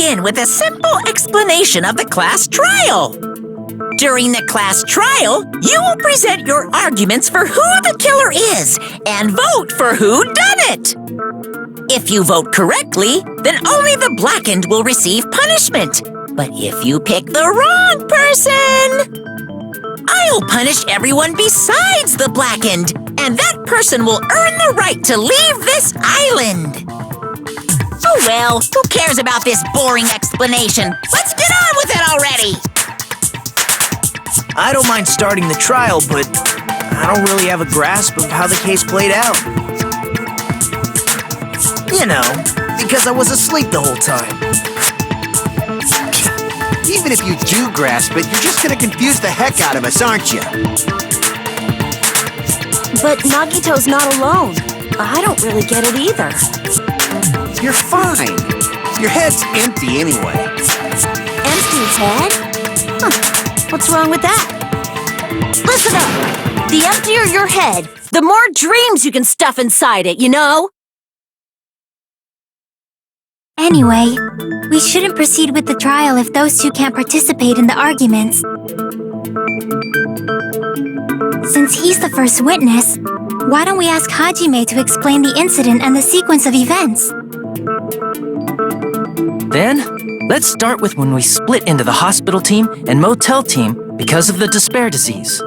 begin with a simple explanation of the class trial. During the class trial, you will present your arguments for who the killer is and vote for who done it. If you vote correctly, then only the blackened will receive punishment. But if you pick the wrong person, I'll punish everyone besides the blackened, and that person will earn the right to leave this island. Oh well, who cares about this boring explanation? Let's get on with it already! I don't mind starting the trial, but I don't really have a grasp of how the case played out. You know, because I was asleep the whole time. Even if you do grasp it, you're just gonna confuse the heck out of us, aren't you? But Nagito's not alone. I don't really get it either. You're fine. Your head's empty anyway. Empty head? Huh. What's wrong with that? Listen up! The emptier your head, the more dreams you can stuff inside it, you know? Anyway, we shouldn't proceed with the trial if those two can't participate in the arguments. Since he's the first witness, why don't we ask Hajime to explain the incident and the sequence of events? Then, let's start with when we split into the hospital team and motel team because of the despair disease.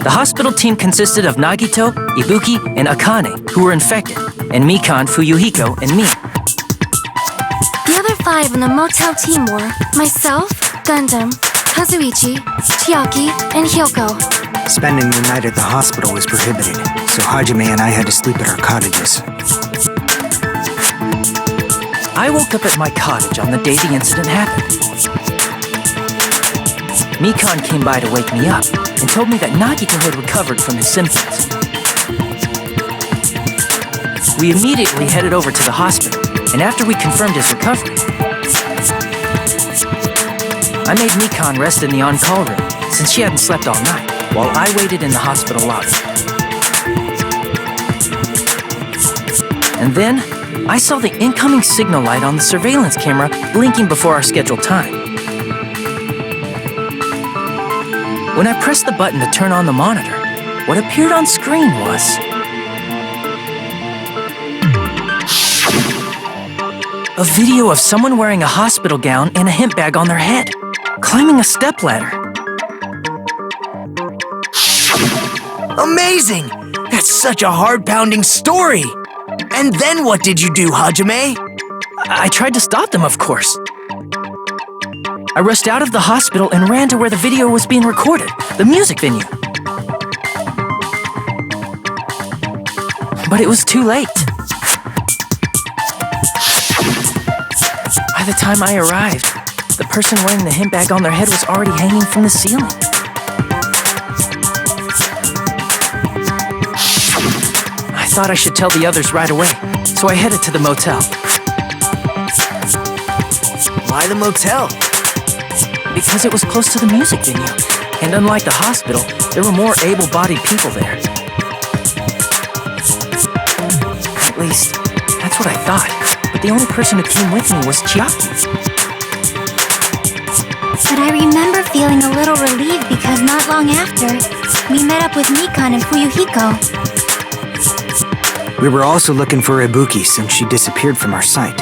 The hospital team consisted of Nagito, Ibuki, and Akane, who were infected, and Mikan, Fuyuhiko, and me. The other 5 on the motel team were myself, Gundam, Kazuichi, Chiaki, and Hyoko. Spending the night at the hospital was prohibited, so Hajime and I had to sleep at our cottages. I woke up at my cottage on the day the incident happened. Mikan came by to wake me up and told me that Nagito had recovered from his symptoms. We immediately headed over to the hospital, and after we confirmed his recovery, I made Mikan rest in the on-call room since she hadn't slept all night, while I waited in the hospital lobby. And then, I saw the incoming signal light on the surveillance camera blinking before our scheduled time. When I pressed the button to turn on the monitor, what appeared on screen was a video of someone wearing a hospital gown and a hemp bag on their head, climbing a stepladder. Amazing! That's such a heart-pounding story! And then what did you do, Hajime? I tried to stop them, of course. I rushed out of the hospital and ran to where the video was being recorded, the music venue. But it was too late. By the time I arrived, the person wearing the hemp bag on their head was already hanging from the ceiling. I thought I should tell the others right away, so I headed to the motel. Why the motel? Because it was close to the music venue, and unlike the hospital, there were more able-bodied people there. At least, that's what I thought, but the only person who came with me was Chiaki. But I remember feeling a little relieved because not long after, we met up with Mikan and Fuyuhiko. We were also looking for Ibuki since she disappeared from our sight.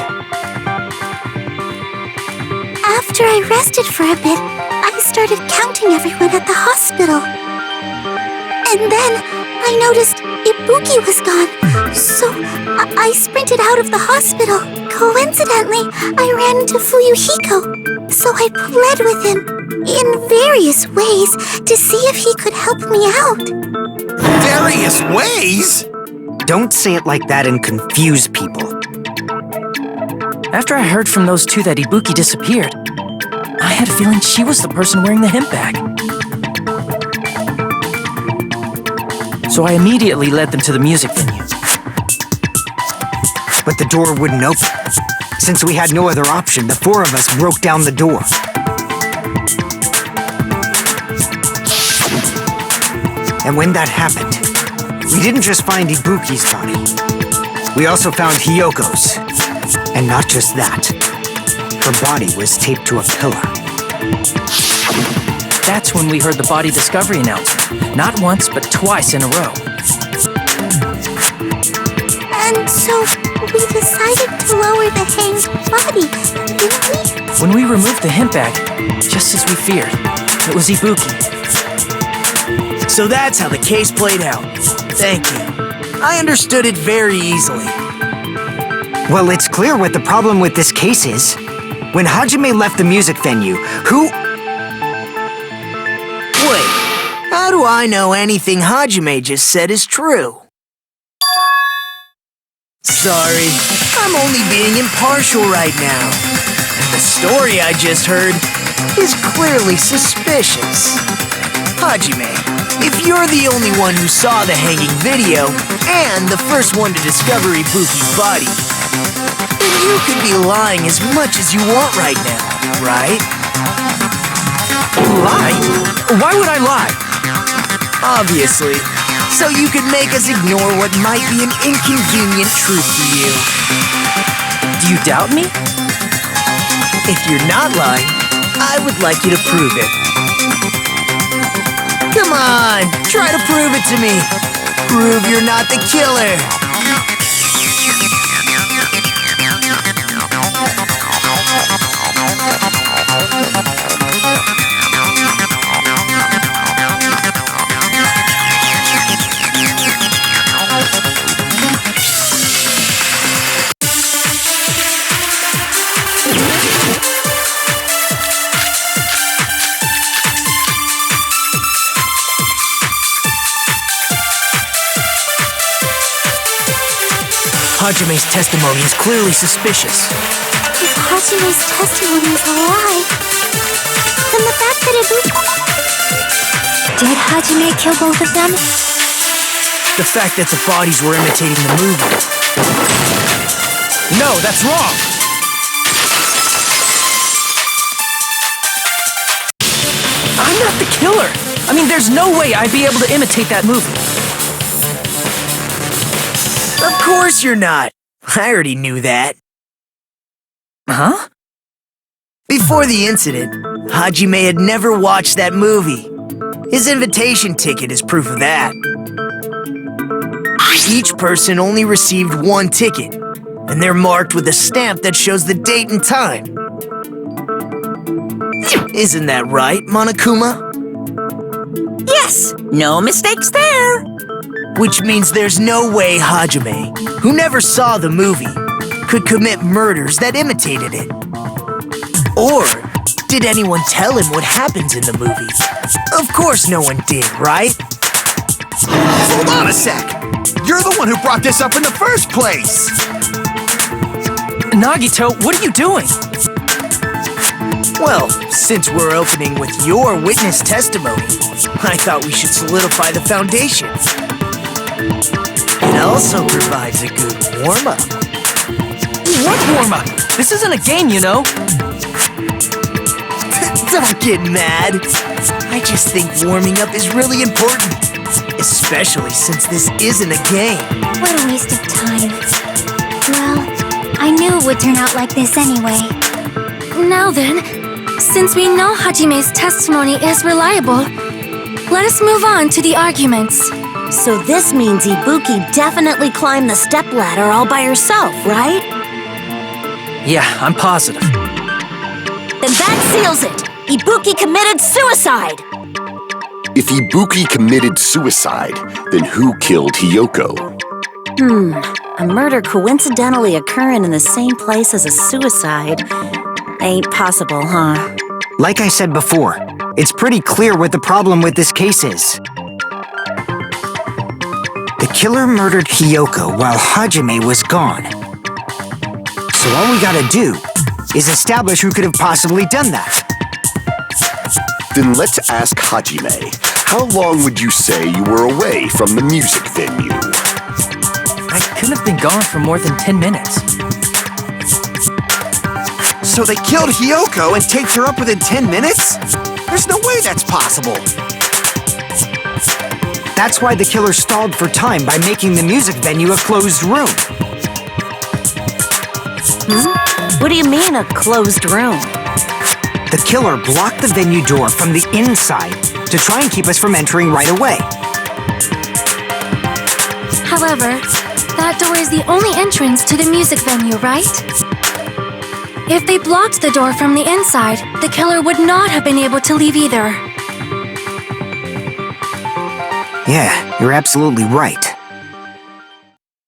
After I rested for a bit, I started counting everyone at the hospital. And then I noticed Ibuki was gone, so I sprinted out of the hospital. Coincidentally, I ran into Fuyuhiko, so I pled with him in various ways to see if he could help me out. Various ways? Don't say it like that and confuse people. After I heard from those two that Ibuki disappeared, I had a feeling she was the person wearing the hemp bag. So I immediately led them to the music venue. But the door wouldn't open. Since we had no other option, the 4 of us broke down the door. And when that happened, we didn't just find Ibuki's body. We also found Hyoko's. And not just that. Her body was taped to a pillar. That's when we heard the body discovery announcement. Not once, but twice in a row. And so we decided to lower the hanged body, didn't we? When we removed the hemp bag, just as we feared, it was Ibuki. So that's how the case played out. Thank you. I understood it very easily. Well, it's clear what the problem with this case is. When Hajime left the music venue, who... Wait, how do I know anything Hajime just said is true? Sorry, I'm only being impartial right now. And the story I just heard is clearly suspicious. Hajime, if you're the only one who saw the hanging video and the first one to discover Ibuki's body, then you could be lying as much as you want right now, right? Lie? Why would I lie? Obviously. So you could make us ignore what might be an inconvenient truth to you. Do you doubt me? If you're not lying, I would like you to prove it. Come on, try to prove it to me. Prove you're not the killer. Hajime's testimony is clearly suspicious. If Hajime's testimony is a lie, then the fact that Ibuki... Did Hajime kill both of them? The fact that the bodies were imitating the movie. No, that's wrong! I'm not the killer! I mean, there's no way I'd be able to imitate that movie. Of course you're not. I already knew that. Huh? Before the incident, Hajime had never watched that movie. His invitation ticket is proof of that. Each person only received one ticket, and they're marked with a stamp that shows the date and time. Isn't that right, Monokuma? Yes, no mistakes there. Which means there's no way Hajime, who never saw the movie, could commit murders that imitated it. Or did anyone tell him what happens in the movie? Of course no one did, right? Hold on a sec! You're the one who brought this up in the first place! Nagito, what are you doing? Well, since we're opening with your witness testimony, I thought we should solidify the foundation. It also provides a good warm-up. What warm-up? This isn't a game, you know. Don't get mad. I just think warming up is really important. Especially since this isn't a game. What a waste of time. Well, I knew it would turn out like this anyway. Now then, since we know Hajime's testimony is reliable, let us move on to the arguments. So this means Ibuki definitely climbed the stepladder all by herself, right? Yeah, I'm positive. Then that seals it! Ibuki committed suicide! If Ibuki committed suicide, then who killed Hiyoko? A murder coincidentally occurring in the same place as a suicide. Ain't possible, huh? Like I said before, it's pretty clear what the problem with this case is. The killer murdered Hiyoko while Hajime was gone. So all we gotta do is establish who could have possibly done that. Then let's ask Hajime. How long would you say you were away from the music venue? I couldn't have been gone for more than 10 minutes. So they killed Hiyoko and taped her up within 10 minutes? There's no way that's possible. That's why the killer stalled for time by making the music venue a closed room. What do you mean, a closed room? The killer blocked the venue door from the inside to try and keep us from entering right away. However, that door is the only entrance to the music venue, right? If they blocked the door from the inside, the killer would not have been able to leave either. Yeah, you're absolutely right.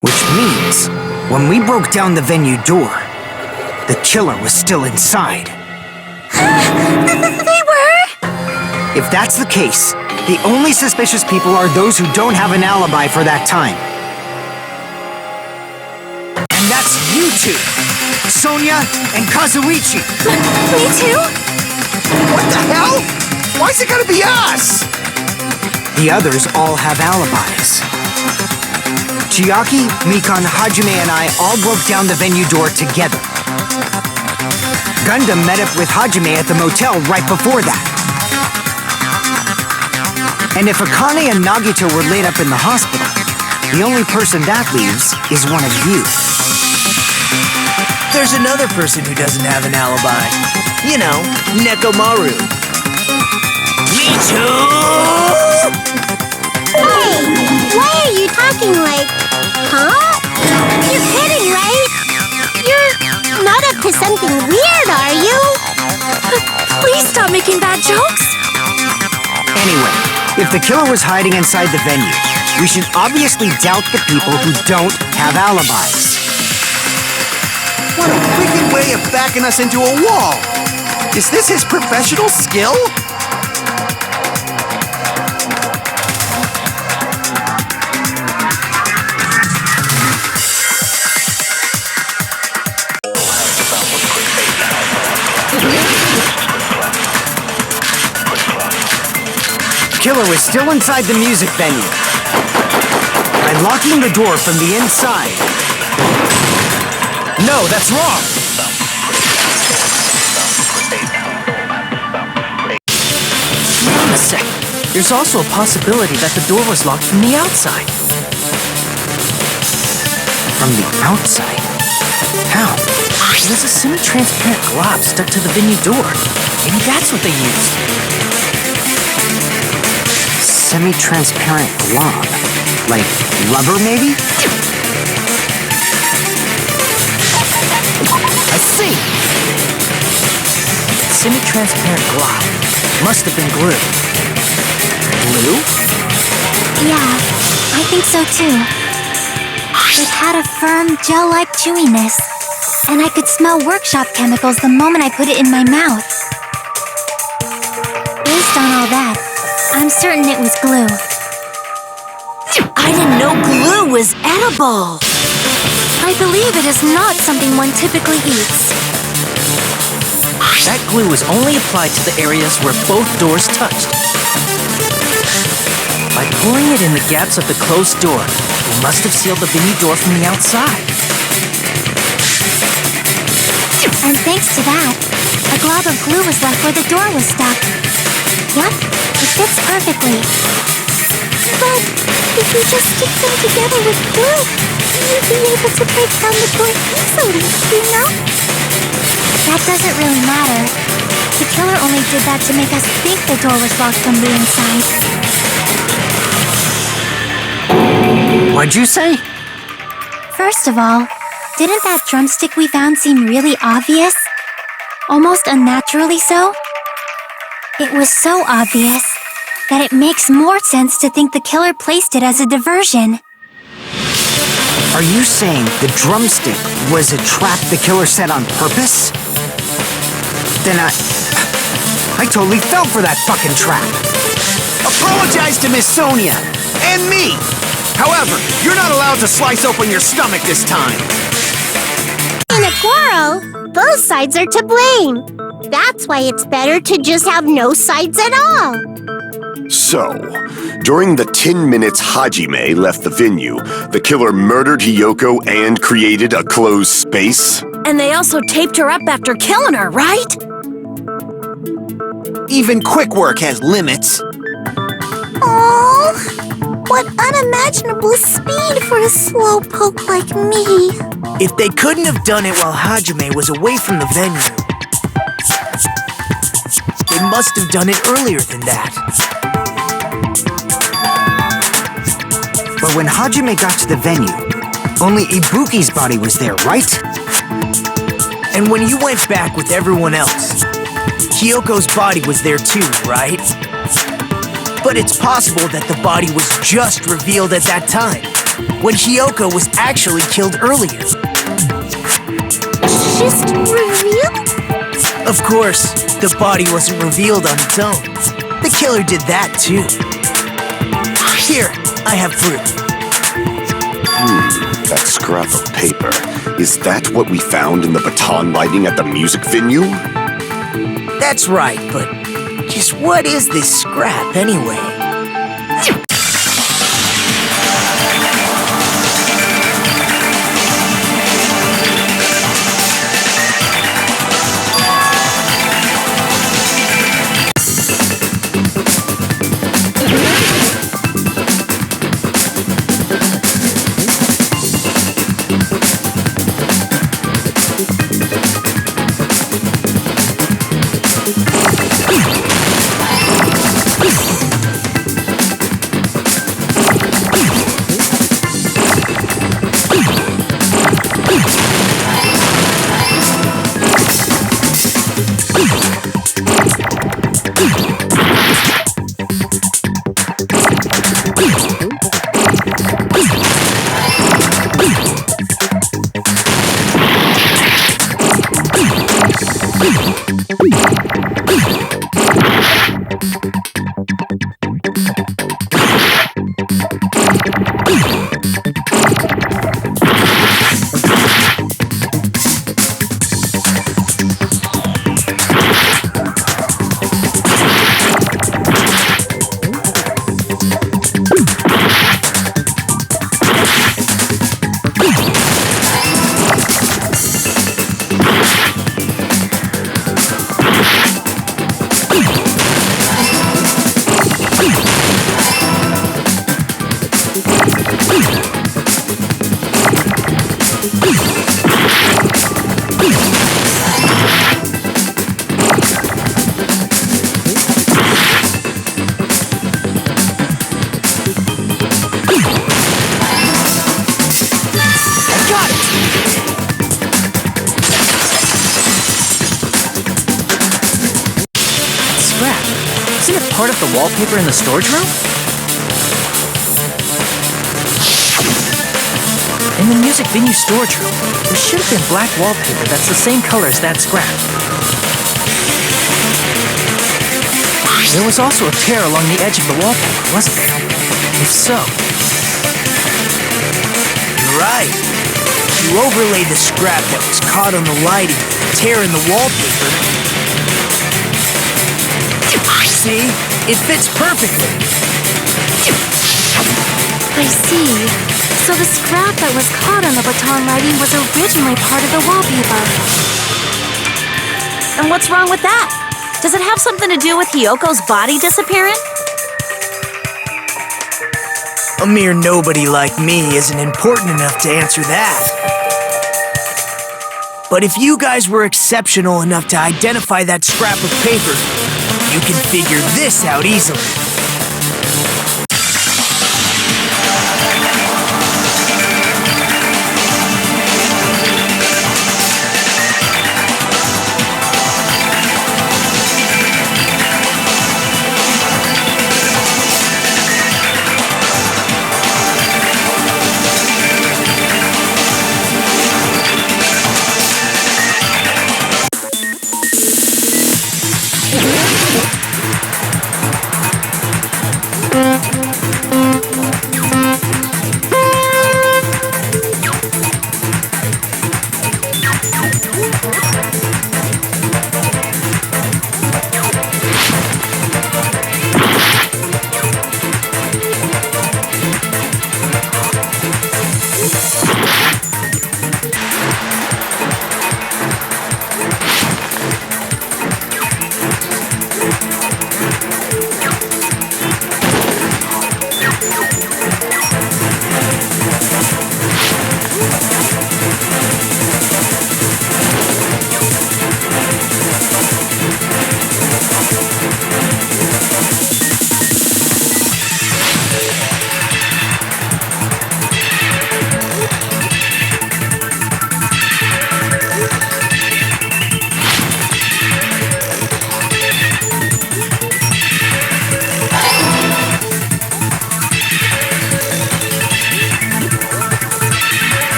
Which means, when we broke down the venue door, the killer was still inside. They were? If that's the case, the only suspicious people are those who don't have an alibi for that time. And that's you two, Sonia and Kazuichi. Me too? What the hell? Why's it gotta be us? The others all have alibis. Chiaki, Mikan, Hajime, and I all broke down the venue door together. Gundam met up with Hajime at the motel right before that. And if Akane and Nagito were laid up in the hospital, the only person that leaves is one of you. There's another person who doesn't have an alibi. You know, Nekomaru. Me too! Hey, why are you talking like, huh? You're kidding, right? You're not up to something weird, are you? Please stop making bad jokes! Anyway, if the killer was hiding inside the venue, we should obviously doubt the people who don't have alibis. What a wicked way of backing us into a wall! Is this his professional skill? Killer was still inside the music venue. By locking the door from the inside. No, that's wrong! Hang on a sec. There's also a possibility that the door was locked from the outside. From the outside? How? There's a semi-transparent glob stuck to the venue door. Maybe that's what they used. Semi-transparent glob? Like rubber, maybe? I see! Semi-transparent glob. Must have been glue. Glue? Yeah, I think so too. It had a firm, gel-like chewiness, and I could smell workshop chemicals the moment I put it in my mouth. Based on all that, I'm certain it was glue. I didn't know glue was edible. I believe it is not something one typically eats. That glue was only applied to the areas where both doors touched. By pouring it in the gaps of the closed door, we must have sealed the venue door from the outside. And thanks to that, a glob of glue was left where the door was stuck. Yep, it fits perfectly. But if you just stick them together with glue, you'd be able to break down the door easily, you know? That doesn't really matter. The killer only did that to make us think the door was locked from the inside. What'd you say? First of all, didn't that drumstick we found seem really obvious? Almost unnaturally so? It was so obvious that it makes more sense to think the killer placed it as a diversion. Are you saying the drumstick was a trap the killer set on purpose? Then I totally fell for that fucking trap. Apologize to Miss Sonia and me. However, you're not allowed to slice open your stomach this time. In a quarrel, both sides are to blame. That's why it's better to just have no sides at all. So, during the 10 minutes Hajime left the venue, the killer murdered Hiyoko and created a closed space? And they also taped her up after killing her, right? Even quick work has limits. Oh, what unimaginable speed for a slowpoke like me. If they couldn't have done it while Hajime was away from the venue, they must have done it earlier than that. But when Hajime got to the venue, only Ibuki's body was there, right? And when you went back with everyone else, Hyoko's body was there too, right? But it's possible that the body was just revealed at that time, when Hyoko was actually killed earlier. Just revealed? Of course, the body wasn't revealed on its own. The killer did that too. Here, I have proof. That scrap of paper. Is that what we found in the baton riding at the music venue? That's right, but just what is this scrap anyway? Isn't it part of the wallpaper in the storage room? In the music venue storage room, there should have been black wallpaper that's the same color as that scrap. There was also a tear along the edge of the wallpaper, wasn't there? If so... You're right. You overlay the scrap that was caught on the lighting, tear in the wallpaper. See? It fits perfectly. I see. So the scrap that was caught on the baton lighting was originally part of the wallpaper. And what's wrong with that? Does it have something to do with Hyoko's body disappearing? A mere nobody like me isn't important enough to answer that. But if you guys were exceptional enough to identify that scrap of paper, you can figure this out easily.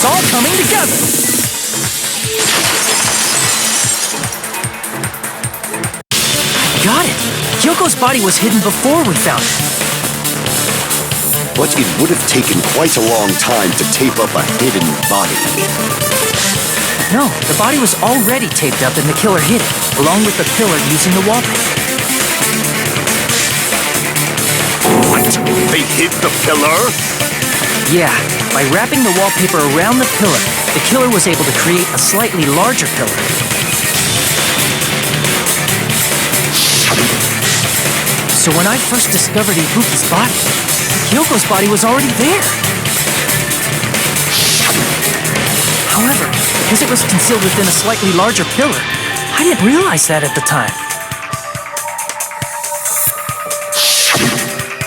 all coming together. Got it. Hyoko's body was hidden before we found it. But it would have taken quite a long time to tape up a hidden body. No, the body was already taped up and the killer hid it, along with the pillar using the wallpaper. What? They hid the pillar? Yeah, by wrapping the wallpaper around the pillar, the killer was able to create a slightly larger pillar. So when I first discovered Ibuki's body, Hyoko's body was already there. However, because it was concealed within a slightly larger pillar, I didn't realize that at the time.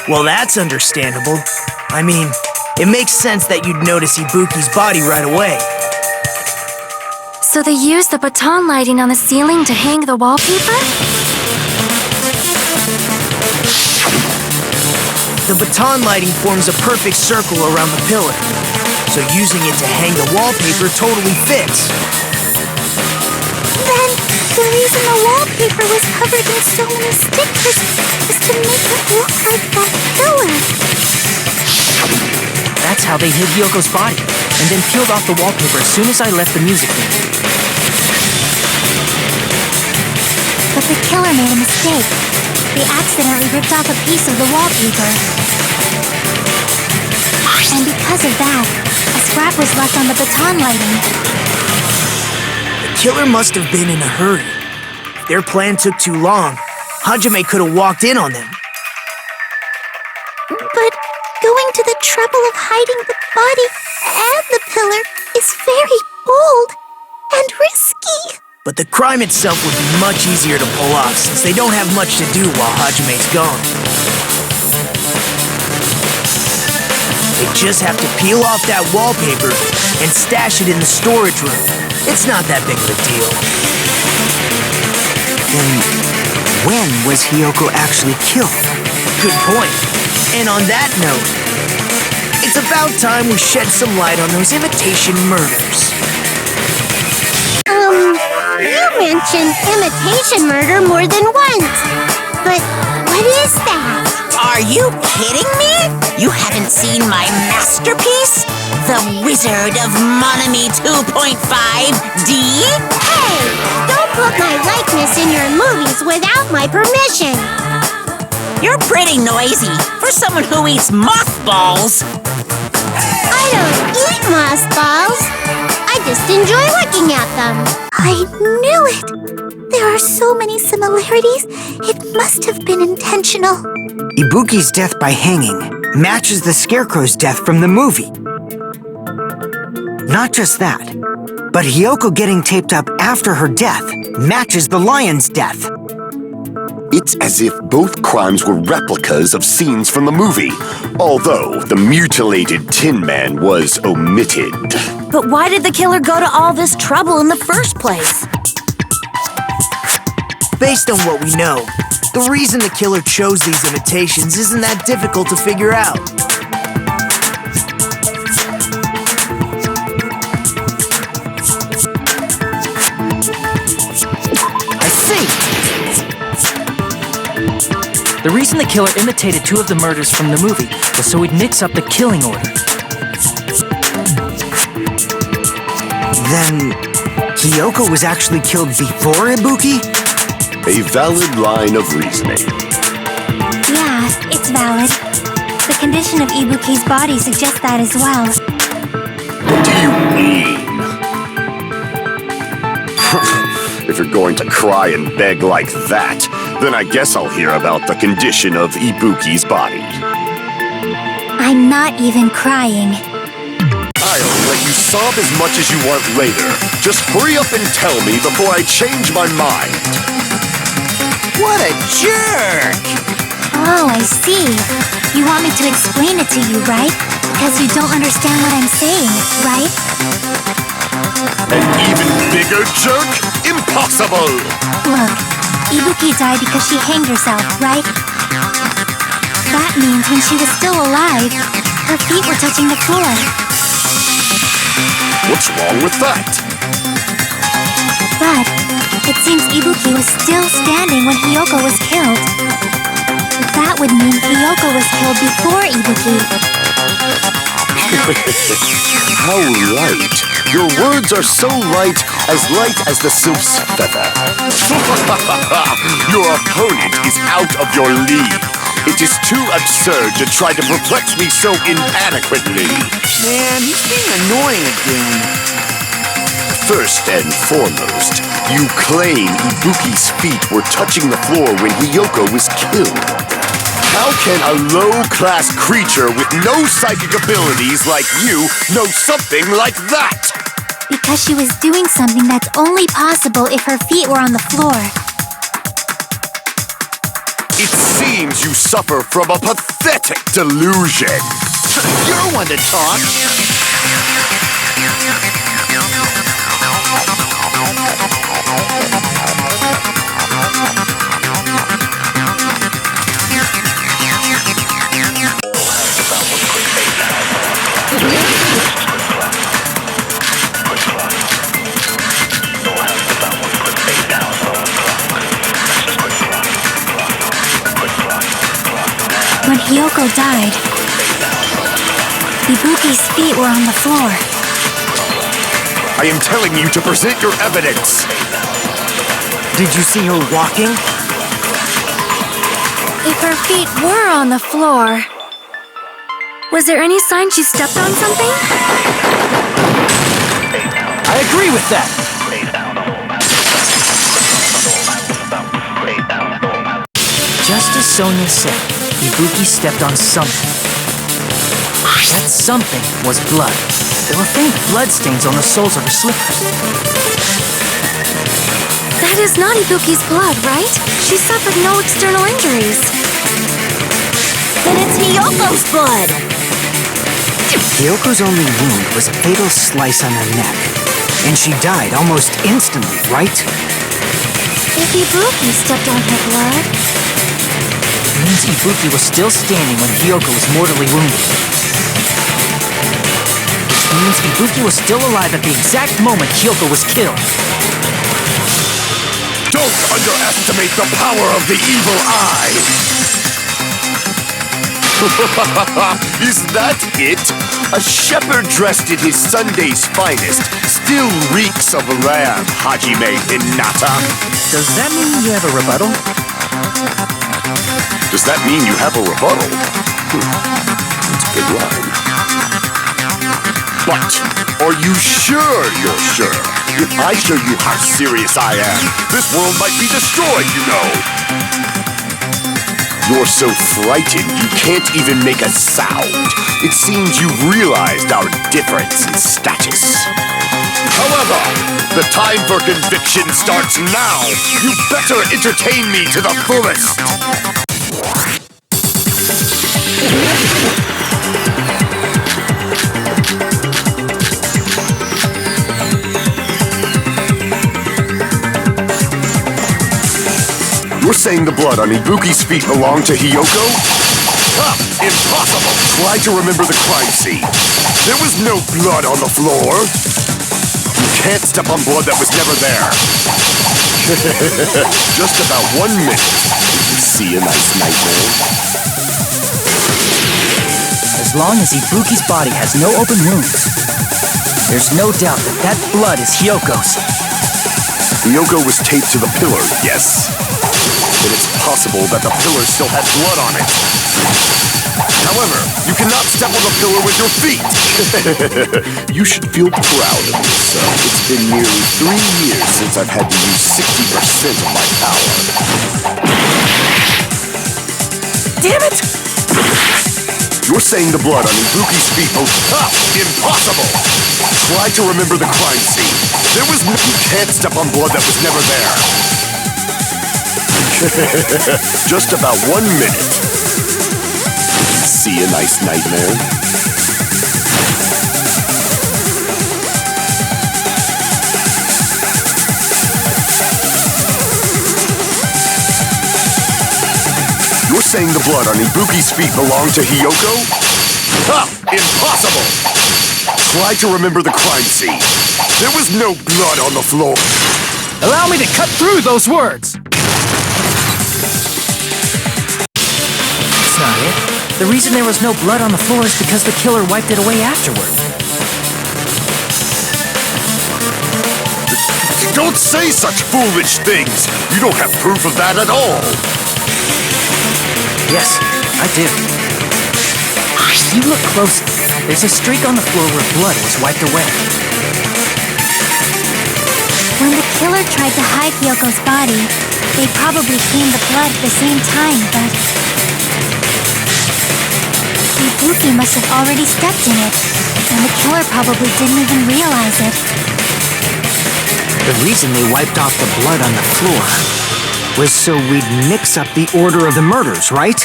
Well, that's understandable. I mean, it makes sense that you'd notice Ibuki's body right away. So they used the baton lighting on the ceiling to hang the wallpaper? The baton lighting forms a perfect circle around the pillar, so using it to hang the wallpaper totally fits. Then, the reason the wallpaper was covered in so many stickers was to make it look like that pillar. That's how they hid Hyoko's body, and then peeled off the wallpaper as soon as I left the music venue. But the killer made a mistake. They accidentally ripped off a piece of the wallpaper. And because of that, a scrap was left on the baton lighting. The killer must have been in a hurry. If their plan took too long, Hajime could have walked in on them. But going to the trouble of hiding the body and the pillar is very bold and risky. But the crime itself would be much easier to pull off since they don't have much to do while Hajime's gone. They just have to peel off that wallpaper and stash it in the storage room. It's not that big of a deal. Then, when was Hyoko actually killed? Good point. And on that note, it's about time we shed some light on those imitation murders. You mentioned imitation murder more than once. But what is that? Are you kidding me? You haven't seen my masterpiece? The Wizard of Monami 2.5D? Hey, don't put my likeness in your movies without my permission. You're pretty noisy for someone who eats mothballs. I don't eat mothballs. I just enjoy looking at them. I knew it. There are so many similarities. It must have been intentional. Ibuki's death by hanging matches the Scarecrow's death from the movie. Not just that, but Hyoko getting taped up after her death matches the lion's death. It's as if both crimes were replicas of scenes from the movie, although the mutilated Tin Man was omitted. But why did the killer go to all this trouble in the first place? Based on what we know, the reason the killer chose these imitations isn't that difficult to figure out. I see! The reason the killer imitated two of the murders from the movie was so he'd mix up the killing order. Then, Hyoko was actually killed before Ibuki? A valid line of reasoning. Yeah, it's valid. The condition of Ibuki's body suggests that as well. What do you mean? If you're going to cry and beg like that, then I guess I'll hear about the condition of Ibuki's body. I'm not even crying. I'll let you sob as much as you want later. Just hurry up and tell me before I change my mind. What a jerk! Oh, I see. You want me to explain it to you, right? Because you don't understand what I'm saying, right? An even bigger jerk? Impossible! Look, Ibuki died because she hanged herself, right? That means when she was still alive, her feet were touching the floor. What's wrong with that? But it seems Ibuki was still standing when Hiyoko was killed. That would mean Hiyoko was killed before Ibuki. How light. Your words are so light as the sylph's feather. Your opponent is out of your league. It is too absurd to try to perplex me so inadequately. Man, he's being annoying again. First and foremost, you claim Ibuki's feet were touching the floor when Hiyoko was killed. How can a low-class creature with no psychic abilities like you know something like that? Because she was doing something that's only possible if her feet were on the floor. It seems you suffer from a pathetic delusion. You're one to talk. When Hiyoko died, Ibuki's feet were on the floor. I am telling you to present your evidence. Did you see her walking? If her feet were on the floor, was there any sign she stepped on something? I agree with that. Just as Sonia said, Ibuki stepped on something. That something was blood. There were faint blood stains on the soles of her slippers. That is not Ibuki's blood, right? She suffered no external injuries. Then it's Hiyoko's blood! Hiyoko's only wound was a fatal slice on her neck. And she died almost instantly, right? If Ibuki stepped on her blood, It means Ibuki was still standing when Hiyoko was mortally wounded. Which means Ibuki was still alive at the exact moment Hiyoko was killed. Don't underestimate the power of the evil eye! Is that it? A shepherd dressed in his Sunday's finest still reeks of lamb, Hajime Hinata. Does that mean you have a rebuttal? Does that mean you have a rebuttal? That's a good line. But are you sure you're sure? If I show you how serious I am, this world might be destroyed, you know. You're so frightened you can't even make a sound. It seems you've realized our difference in status. However, the time for conviction starts now. You better entertain me to the fullest. You're saying the blood on Ibuki's feet belonged to Hiyoko? Ha! Impossible! Try to remember the crime scene. There was no blood on the floor. You can't step on blood that was never there. Just about 1 minute. See a nice nightmare. As long as Ibuki's body has no open wounds, there's no doubt that that blood is Hiyoko's. Hiyoko was taped to the pillar, yes. But it's possible that the pillar still had blood on it. However, you cannot step on the pillar with your feet. You should feel proud of yourself. It's been nearly 3 years since I've had to use 60% of my power. Damn it! You're saying the blood on Ibuki's feet was impossible! Try to remember the crime scene. There was no... You can't step on blood that was never there. Just about 1 minute. See a nice nightmare? You're saying the blood on Ibuki's feet belonged to Hiyoko? Ha! Impossible! Try to remember the crime scene. There was no blood on the floor. Allow me to cut through those words! That's not it. The reason there was no blood on the floor is because the killer wiped it away afterward. Don't say such foolish things! You don't have proof of that at all! Yes, I do. If you look closely, there's a streak on the floor where blood was wiped away. When the killer tried to hide Hyoko's body, they probably cleaned the blood at the same time, but... Ibuki must have already stepped in it, and the killer probably didn't even realize it. The reason they wiped off the blood on the floor was so we'd mix up the order of the murders, right?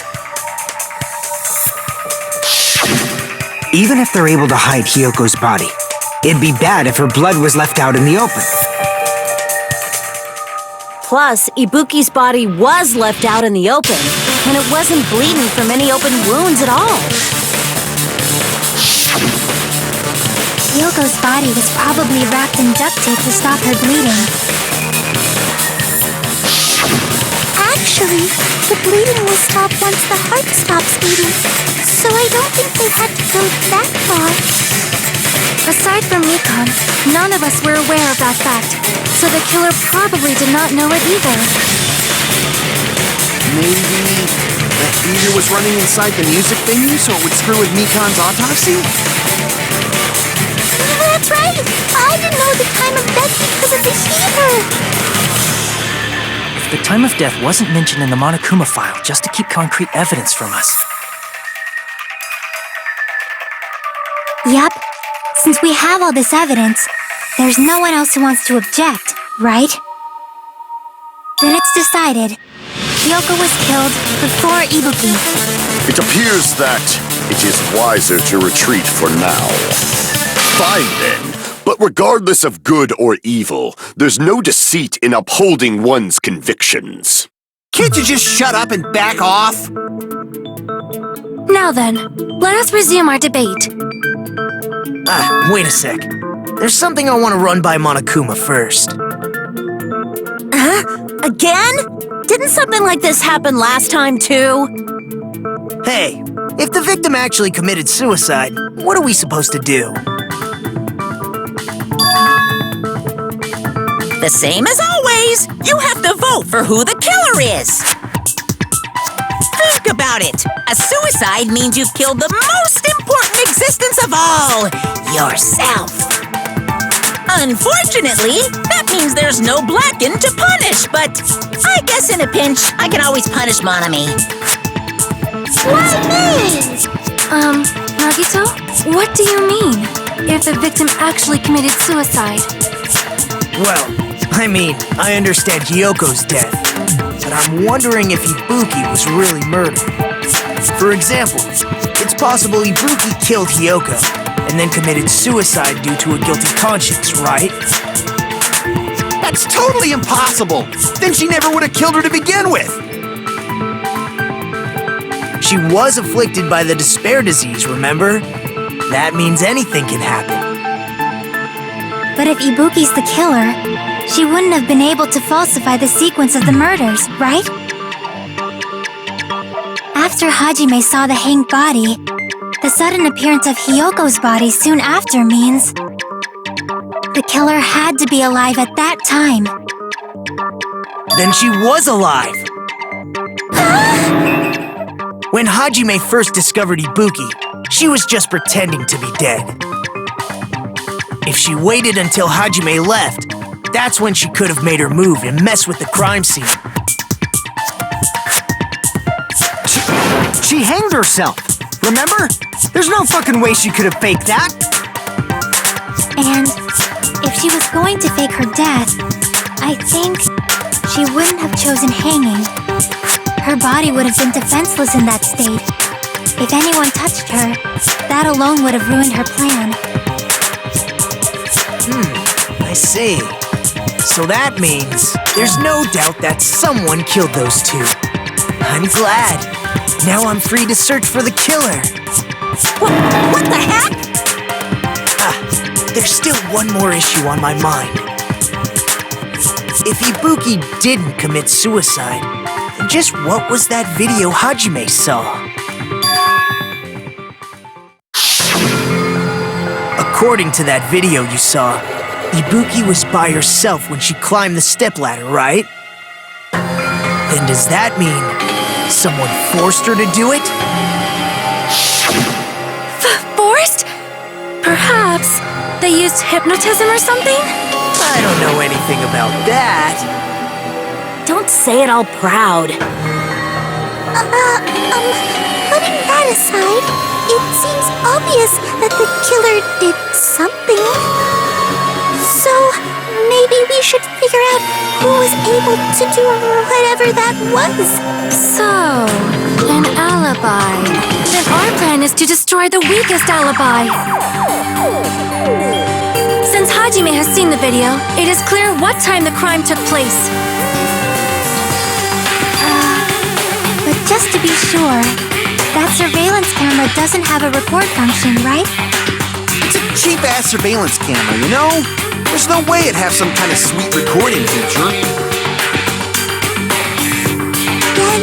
Even if they're able to hide Hyoko's body, it'd be bad if her blood was left out in the open. Plus, Ibuki's body was left out in the open, and it wasn't bleeding from any open wounds at all. Hyoko's body was probably wrapped in duct tape to stop her bleeding. Actually, the bleeding will stop once the heart stops beating, so I don't think they had to go that far. Aside from Mikan, none of us were aware of that fact, so the killer probably did not know it either. Maybe that fever was running inside the music venue so it would screw with Mikan's autopsy? That's right! I didn't know the time of death because of the fever! If the time of death wasn't mentioned in the Monokuma file just to keep concrete evidence from us. Yep. Since we have all this evidence, there's no one else who wants to object, right? Then it's decided. Hyoko was killed before Ibuki. It appears that it is wiser to retreat for now. Fine then, but regardless of good or evil, there's no deceit in upholding one's convictions. Can't you just shut up and back off? Now then, let us resume our debate. Wait a sec. There's something I want to run by Monokuma first. Huh? Again? Didn't something like this happen last time, too? Hey, if the victim actually committed suicide, what are we supposed to do? The same as always. You have to vote for who the killer is. Think about it. A suicide means you've killed the most important existence of all, yourself. Unfortunately, that means there's no Blacken to punish, but I guess in a pinch, I can always punish Monami. Why me? Nagito, what do you mean? If the victim actually committed suicide? Well, I understand Hyoko's death, but I'm wondering if Ibuki was really murdered. For example, it's possible Ibuki killed Hyoko and then committed suicide due to a guilty conscience, right? That's totally impossible! Then she never would have killed her to begin with! She was afflicted by the despair disease, remember? That means anything can happen. But if Ibuki's the killer, she wouldn't have been able to falsify the sequence of the murders, right? After Hajime saw the hanged body, the sudden appearance of Hyoko's body soon after means the killer had to be alive at that time. Then she was alive! When Hajime first discovered Ibuki, she was just pretending to be dead. If she waited until Hajime left, that's when she could have made her move and mess with the crime scene. She hanged herself, remember? There's no fucking way she could have faked that. And if she was going to fake her death, I think she wouldn't have chosen hanging. Her body would have been defenseless in that state. If anyone touched her, that alone would have ruined her plan. I see. So that means there's no doubt that someone killed those two. I'm glad. Now I'm free to search for the killer. What the heck? there's still one more issue on my mind. If Ibuki didn't commit suicide, then just what was that video Hajime saw? According to that video you saw, Ibuki was by herself when she climbed the stepladder, right? Then does that mean someone forced her to do it? Forced? Perhaps they used hypnotism or something? I don't know anything about that. Don't say it all proud. Putting that aside, it seems obvious that the killer did something. So, maybe we should figure out who was able to do whatever that was. So, an alibi. Then our plan is to destroy the weakest alibi. Since Hajime has seen the video, it is clear what time the crime took place. But just to be sure, that surveillance camera doesn't have a record function, right? It's a cheap-ass surveillance camera, you know? There's no way it'd have some kind of sweet recording feature. Then,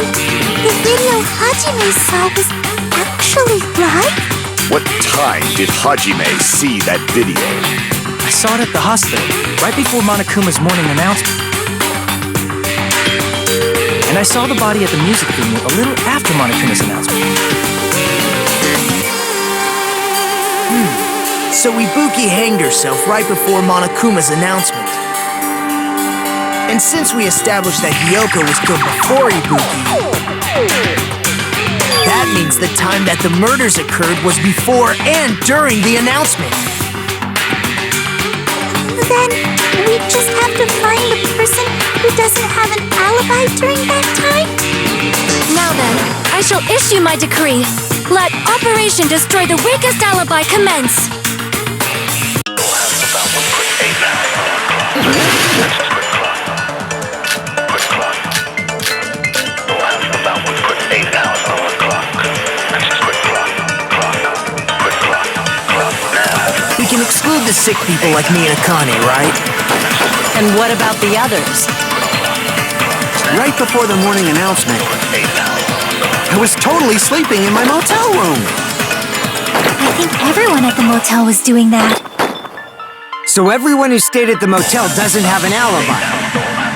the video Hajime saw was actually live? What time did Hajime see that video? I saw it at the hospital, right before Monokuma's morning announcement. And I saw the body at the music venue a little after Monokuma's announcement. So Ibuki hanged herself right before Monokuma's announcement. And since we established that Hiyoko was killed before Ibuki, that means the time that the murders occurred was before and during the announcement. Then, we just have to find the person who doesn't have an alibi during that time? Now then, I shall issue my decree. Let Operation Destroy the Weakest Alibi commence. We can exclude the sick people like me and Akane, right? And what about the others? Right before the morning announcement, I was totally sleeping in my motel room. I think everyone at the motel was doing that. So everyone who stayed at the motel doesn't have an alibi.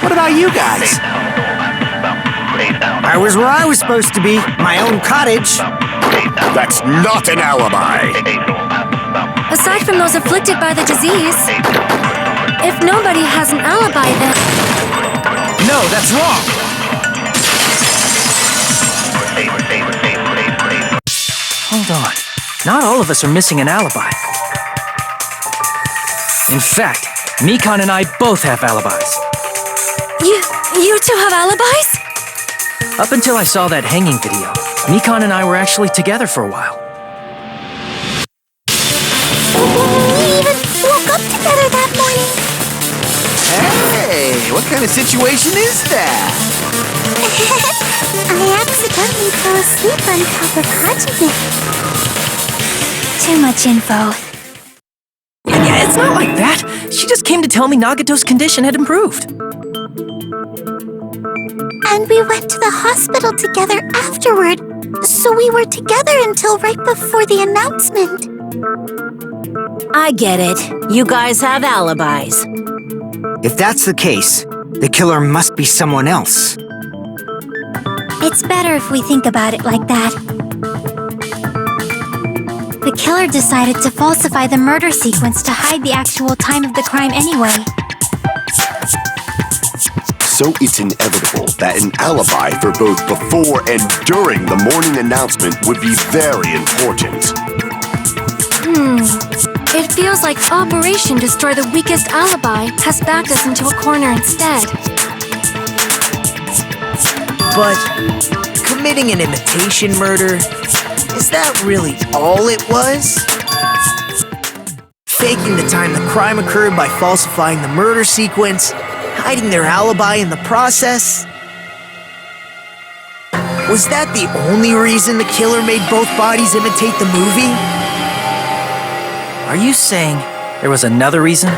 What about you guys? I was where I was supposed to be, my own cottage. That's not an alibi. Aside from those afflicted by the disease, if nobody has an alibi, then... No, that's wrong! Hold on. Not all of us are missing an alibi. In fact, Mikan and I both have alibis. You two have alibis? Up until I saw that hanging video, Mikan and I were actually together for a while. We even woke up together that morning. Hey, what kind of situation is that? I accidentally fell asleep on top of Hajime. Too much info. And yeah, it's not like that. She just came to tell me Nagato's condition had improved. And we went to the hospital together afterward, so we were together until right before the announcement. I get it. You guys have alibis. If that's the case, the killer must be someone else. It's better if we think about it like that. The killer decided to falsify the murder sequence to hide the actual time of the crime anyway. So it's inevitable that an alibi for both before and during the morning announcement would be very important. It feels like Operation Destroy the Weakest Alibi has backed us into a corner instead. But committing an imitation murder, is that really all it was? Faking the time the crime occurred by falsifying the murder sequence, hiding their alibi in the process? Was that the only reason the killer made both bodies imitate the movie? Are you saying There was another reason?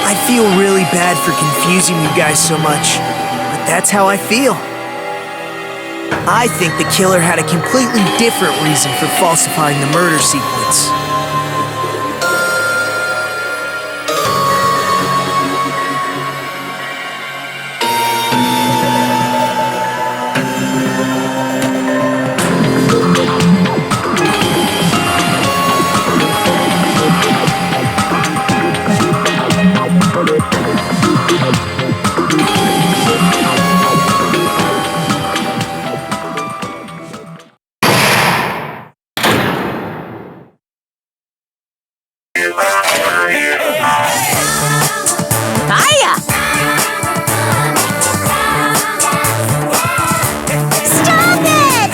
I feel really bad for confusing you guys so much, but that's how I feel. I think the killer had a completely different reason for falsifying the murder sequence. Hiya! Stop it!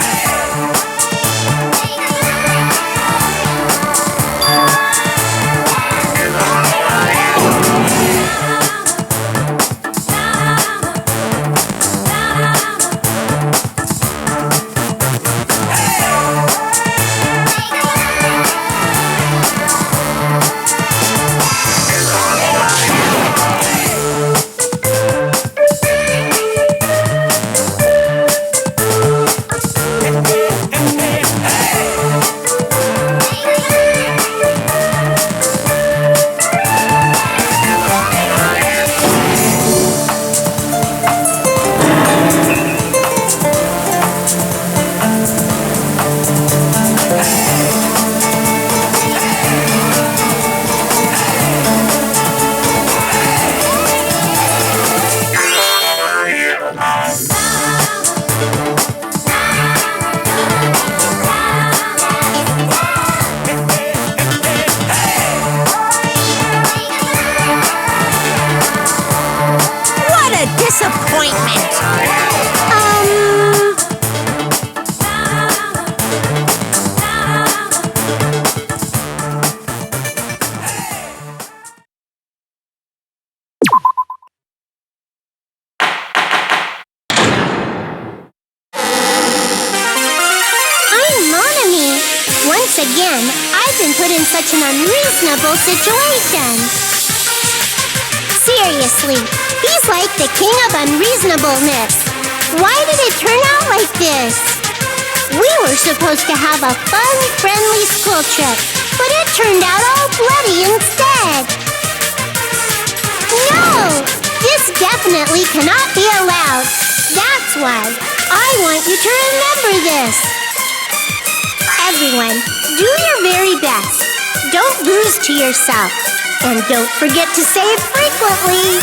What a disappointment! I'm Monokuma. Once again, I've been put in such an unreasonable situation. Seriously, he's like the king of unreasonableness. Why did it turn out like this? We were supposed to have a fun, friendly school trip, but it turned out all bloody instead. No! This definitely cannot be allowed. That's why I want you to remember this. Everyone, do your very best. Don't lose to yourself. And don't forget to save frequently.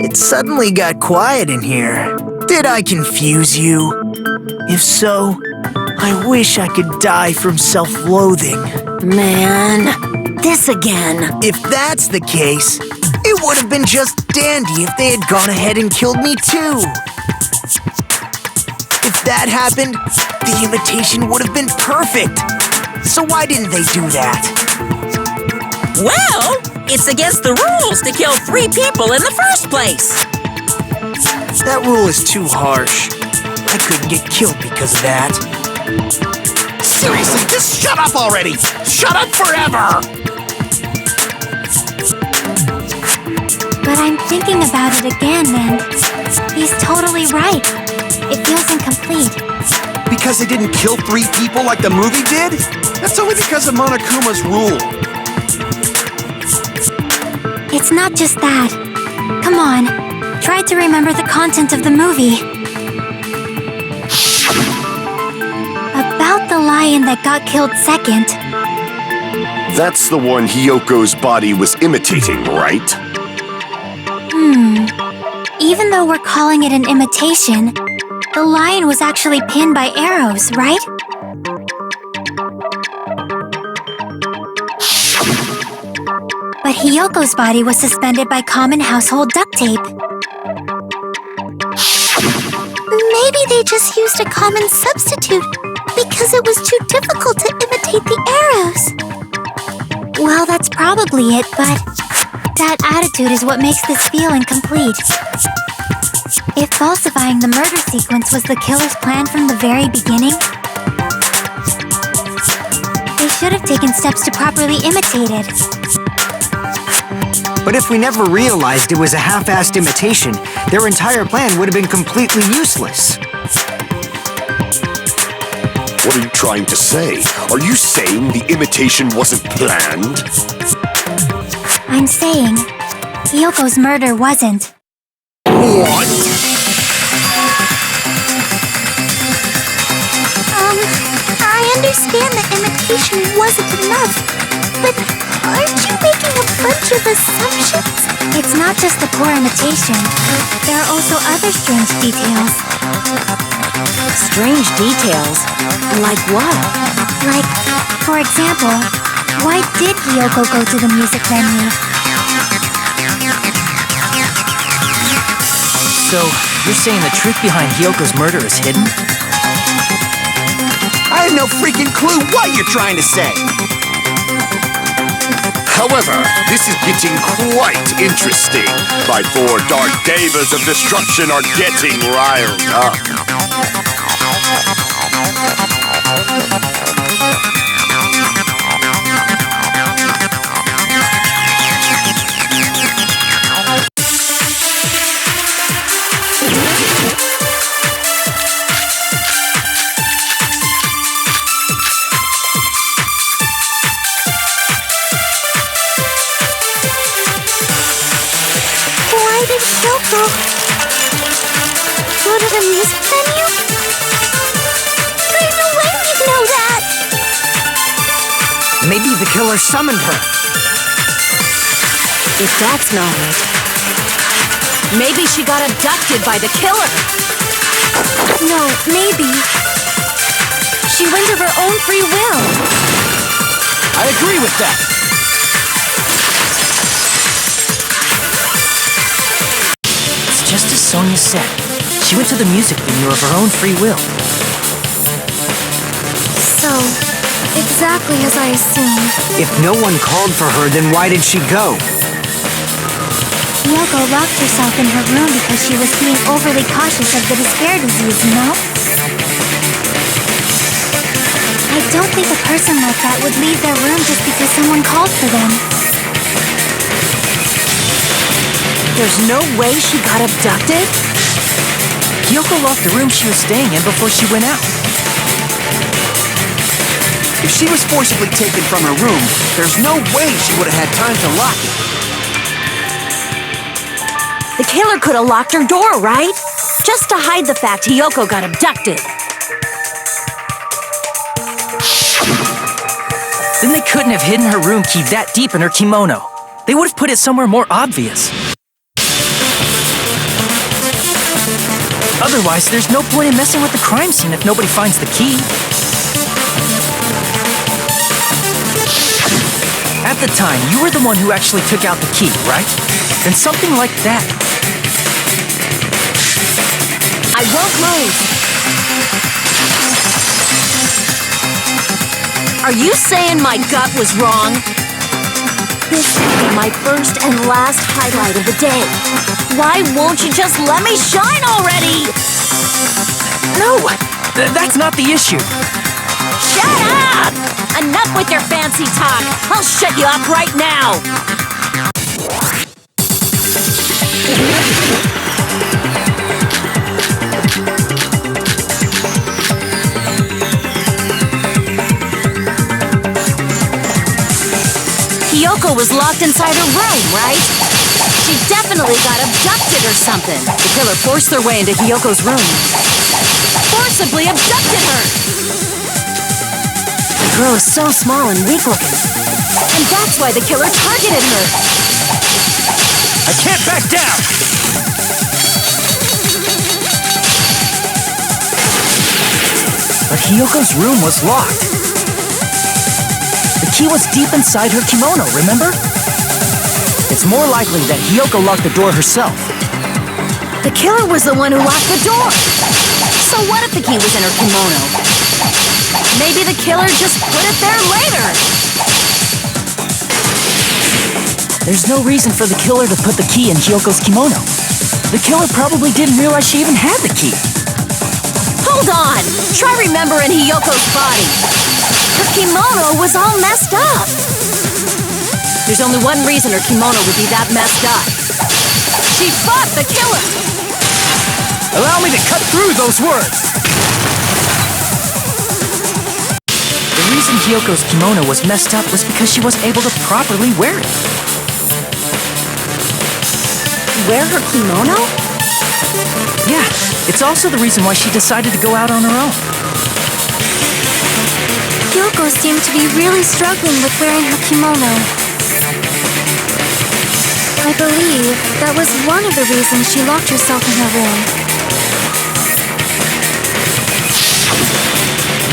It suddenly got quiet in here. Did I confuse you? If so, I wish I could die from self-loathing. Man, this again. If that's the case, it would have been just dandy if they had gone ahead and killed me too. If that happened, the imitation would have been perfect. So why didn't they do that? Well, it's against the rules to kill 3 people in the first place. That rule is too harsh. I couldn't get killed because of that. Seriously, just shut up already! Shut up forever! But I'm thinking about it again, and he's totally right. It feels incomplete. Because they didn't kill 3 people like the movie did? That's only because of Monokuma's rule. It's not just that. Come on, try to remember the content of the movie. About the lion that got killed second. That's the one Hyoko's body was imitating, right? Even though we're calling it an imitation, the lion was actually pinned by arrows, right? But Hyoko's body was suspended by common household duct tape. Maybe they just used a common substitute because it was too difficult to imitate. duplicate the arrows. Well, that's probably it, but that attitude is what makes this feeling complete. If falsifying the murder sequence was the killer's plan from the very beginning, they should have taken steps to properly imitate it. But if we never realized it was a half-assed imitation, their entire plan would have been completely useless. What are you trying to say? Are you saying the imitation wasn't planned? I'm saying Hyoko's murder wasn't. What? I understand that imitation wasn't enough, but aren't you making a bunch of assumptions? It's not just the poor imitation. There are also other strange details. Strange details? Like what? Like, for example, why did Hyoko go to the music venue? So, you're saying the truth behind Hyoko's murder is hidden? I have no freaking clue what you're trying to say. However, this is getting quite interesting. My four dark devas of destruction are getting riled up. Why did Hyoko go to the music venue? There's no way we know that! Maybe the killer summoned her. If that's not it, maybe she got abducted by the killer. No, maybe she went of her own free will. I agree with that. It's just as Sonia said. She went to the music venue of her own free will. So, exactly as I assumed. If no one called for her, then why did she go? Hyoko locked herself in her room because she was being overly cautious of the despair disease, you know? I don't think a person like that would leave their room just because someone called for them. There's no way she got abducted? Hyoko locked the room she was staying in before she went out. If she was forcibly taken from her room, there's no way she would have had time to lock it. The killer could have locked her door, right? Just to hide the fact Hyoko got abducted. Then they couldn't have hidden her room key that deep in her kimono. They would have put it somewhere more obvious. Otherwise, there's no point in messing with the crime scene if nobody finds the key. At the time, you were the one who actually took out the key, right? Then something like that. I won't move. Are you saying my gut was wrong? This will be my first and last highlight of the day. Why won't you just let me shine already? No, that's not the issue. Shut up! Enough with your fancy talk. I'll shut you up right now. Hyoko was locked inside her room, right? She definitely got abducted or something. The killer forced their way into Hyoko's room. Forcibly abducted her! The girl is so small and weak-looking. And that's why the killer targeted her. I can't back down! But Hyoko's room was locked. The key was deep inside her kimono, remember? It's more likely that Hyoko locked the door herself. The killer was the one who locked the door. So what if the key was in her kimono? Maybe the killer just put it there later. There's no reason for the killer to put the key in Hyoko's kimono. The killer probably didn't realize she even had the key. Hold on! Try remembering Hyoko's body. Her kimono was all messed up. There's only one reason her kimono would be that messed up. She fought the killer! Allow me to cut through those words. The reason Hyoko's kimono was messed up was because she wasn't able to properly wear it. Wear her kimono? Yeah, it's also the reason why she decided to go out on her own. Hyoko seemed to be really struggling with wearing her kimono. I believe that was one of the reasons she locked herself in her room.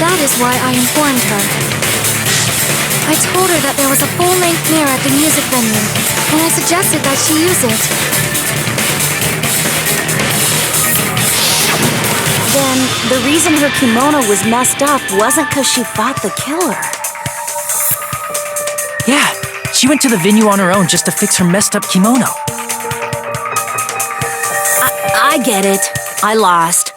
That is why I informed her. I told her that there was a full-length mirror at the music venue, and I suggested that she use it. Then, the reason her kimono was messed up wasn't because she fought the killer. Yeah, she went to the venue on her own just to fix her messed up kimono. I get it. I lost.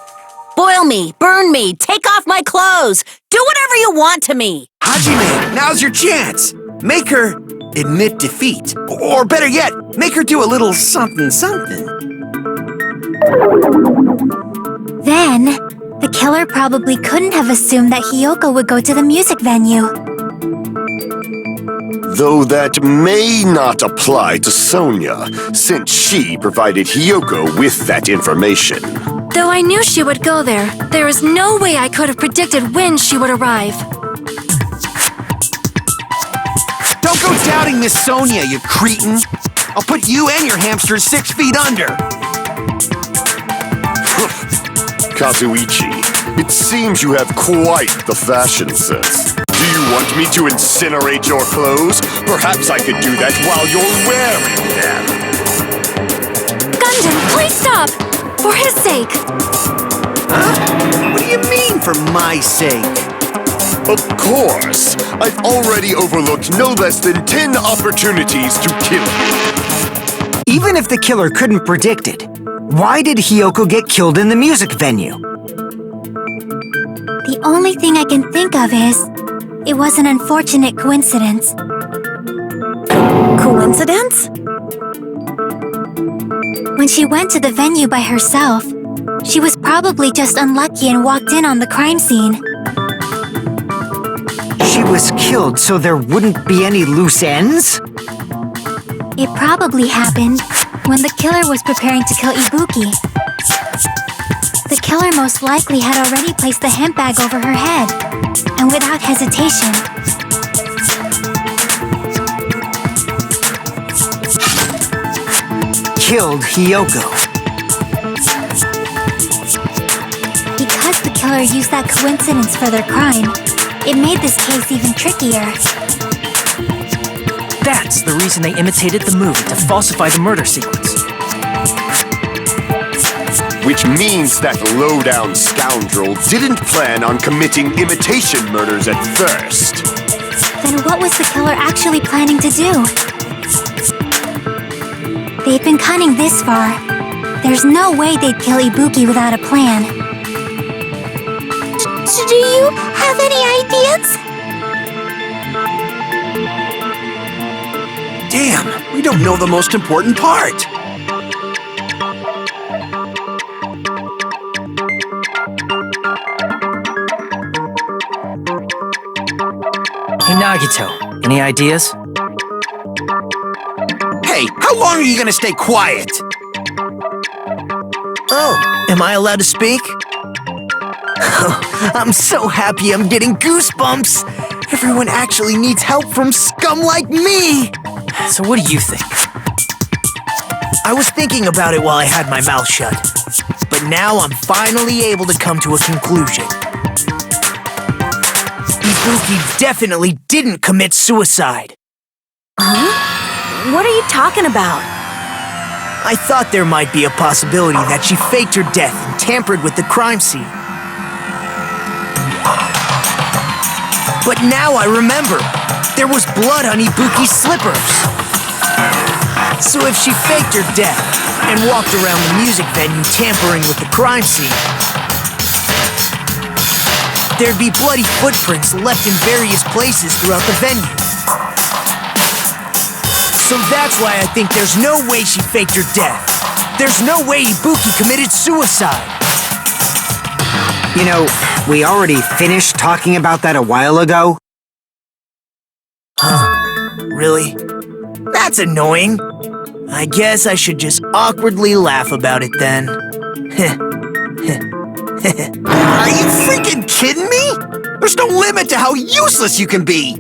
Boil me, burn me, take off my clothes. Do whatever you want to me. Hajime, now's your chance. Make her admit defeat. Or better yet, make her do a little something something. Then, the killer probably couldn't have assumed that Hyoko would go to the music venue. Though that may not apply to Sonia, since she provided Hyoko with that information. Though I knew she would go there, there is no way I could have predicted when she would arrive. Don't go doubting Miss Sonia, you cretin. I'll put you and your hamsters 6 feet under. Kazuichi, it seems you have quite the fashion sense. Do you want me to incinerate your clothes? Perhaps I could do that while you're wearing them. Gundam, please stop! For his sake! Huh? What do you mean, for my sake? Of course! I've already overlooked no less than 10 opportunities to kill you. Even if the killer couldn't predict it, why did Hyoko get killed in the music venue? The only thing I can think of is, it was an unfortunate coincidence. Coincidence? When she went to the venue by herself, she was probably just unlucky and walked in on the crime scene. She was killed so there wouldn't be any loose ends? It probably happened when the killer was preparing to kill Ibuki. The killer most likely had already placed the hemp bag over her head, and without hesitation, killed Hyoko. Because the killer used that coincidence for their crime, it made this case even trickier. That's the reason they imitated the movie to falsify the murder sequence. Which means that low-down scoundrel didn't plan on committing imitation murders at first. Then what was the killer actually planning to do? They've been cunning this far. There's no way they'd kill Ibuki without a plan. Do you have any ideas? Damn, we don't know the most important part. Hey, Nagito, any ideas? Hey, how long are you gonna stay quiet? Oh, am I allowed to speak? I'm so happy I'm getting goosebumps! Everyone actually needs help from scum like me! So what do you think? I was thinking about it while I had my mouth shut. But now I'm finally able to come to a conclusion. Ibuki definitely didn't commit suicide. Huh? What are you talking about? I thought there might be a possibility that she faked her death and tampered with the crime scene. But now I remember. There was blood on Ibuki's slippers. So if she faked her death and walked around the music venue tampering with the crime scene, there'd be bloody footprints left in various places throughout the venue. So that's why I think there's no way she faked her death. There's no way Ibuki committed suicide. You know, we already finished talking about that a while ago. Really? That's annoying. I guess I should just awkwardly laugh about it then. Are you freaking kidding me? There's no limit to how useless you can be!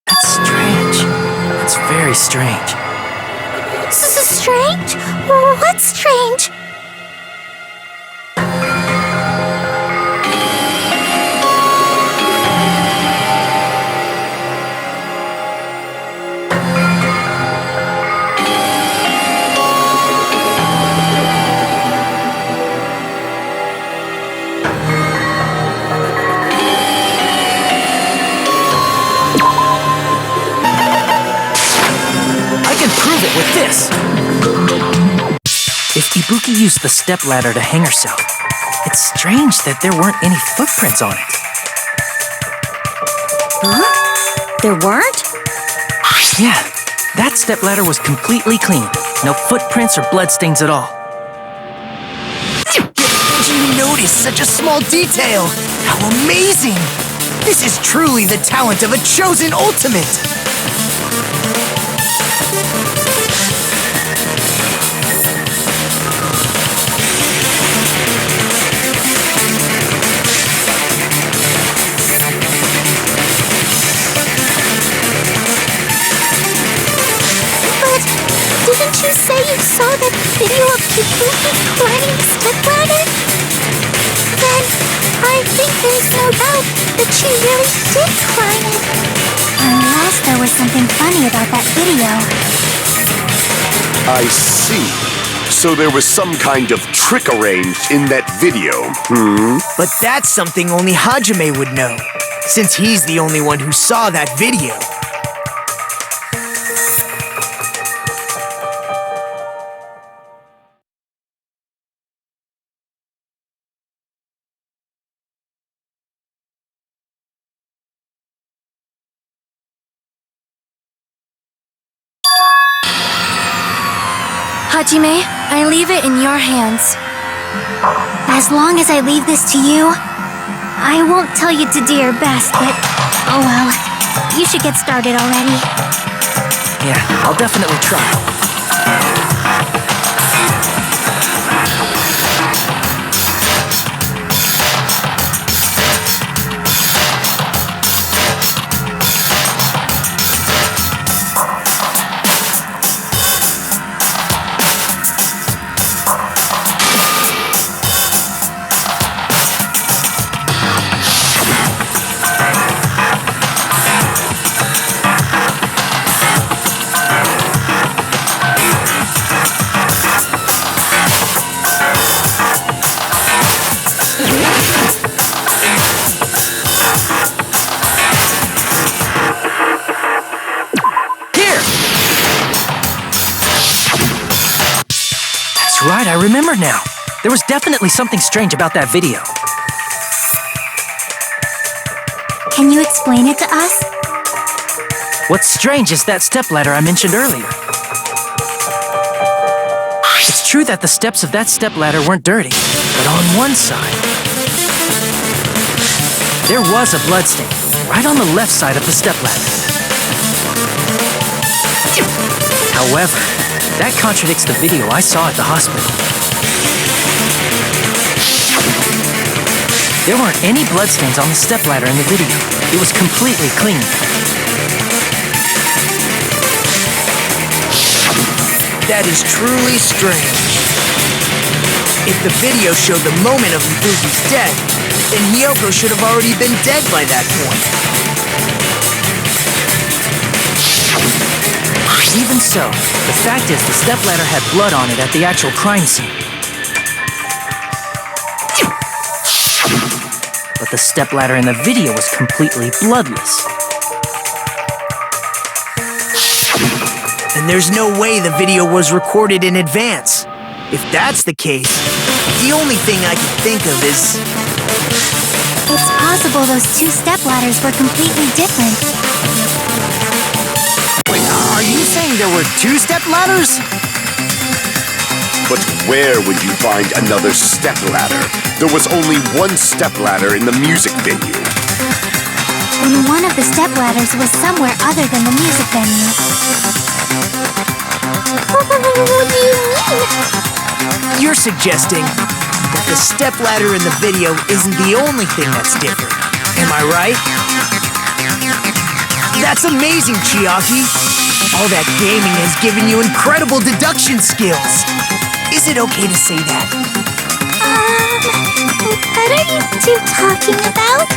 That's strange. That's very strange. Strange? What's strange? I can prove it with this. If Ibuki used the stepladder to hang herself, it's strange that there weren't any footprints on it. Huh? There weren't? Yeah, that stepladder was completely clean. No footprints or bloodstains at all. Did you notice such a small detail? How amazing! This is truly the talent of a chosen ultimate! Didn't you say you saw that video of Ibuki climbing the stepladder? Then I think there's no doubt that she really did climb it. Unless there was something funny about that video. I see. So there was some kind of trick arranged in that video, But that's something only Hajime would know, since he's the only one who saw that video. Hajime, I leave it in your hands. As long as I leave this to you, I won't tell you to do your best, but oh well. You should get started already. Yeah, I'll definitely try. Right, I remember now. There was definitely something strange about that video. Can you explain it to us? What's strange is that stepladder I mentioned earlier. It's true that the steps of that stepladder weren't dirty, but on one side, there was a bloodstain, right on the left side of the stepladder. However, that contradicts the video I saw at the hospital. There weren't any bloodstains on the stepladder in the video. It was completely clean. That is truly strange. If the video showed the moment of Ibuki's death, then Hiyoko should have already been dead by that point. Even so, the fact is the stepladder had blood on it at the actual crime scene. But the stepladder in the video was completely bloodless. And there's no way the video was recorded in advance. If that's the case, the only thing I can think of is... It's possible those two stepladders were completely different. Wait, are you saying there were two stepladders? But where would you find another stepladder? There was only one stepladder in the music venue. And one of the stepladders was somewhere other than the music venue. What do you mean? You're suggesting that the stepladder in the video isn't the only thing that's different. Am I right? That's amazing, Chiaki! All that gaming has given you incredible deduction skills! Is it okay to say that? What are you two talking about?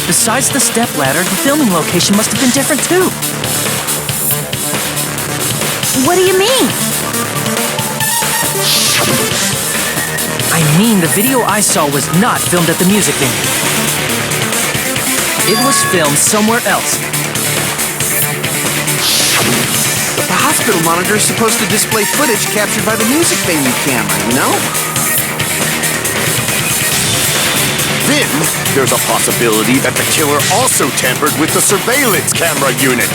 Besides the stepladder, the filming location must have been different too. What do you mean? I mean, the video I saw was not filmed at the music venue. It was filmed somewhere else. But the hospital monitor is supposed to display footage captured by the music venue camera, you know? Then, there's a possibility that the killer also tampered with the surveillance camera unit.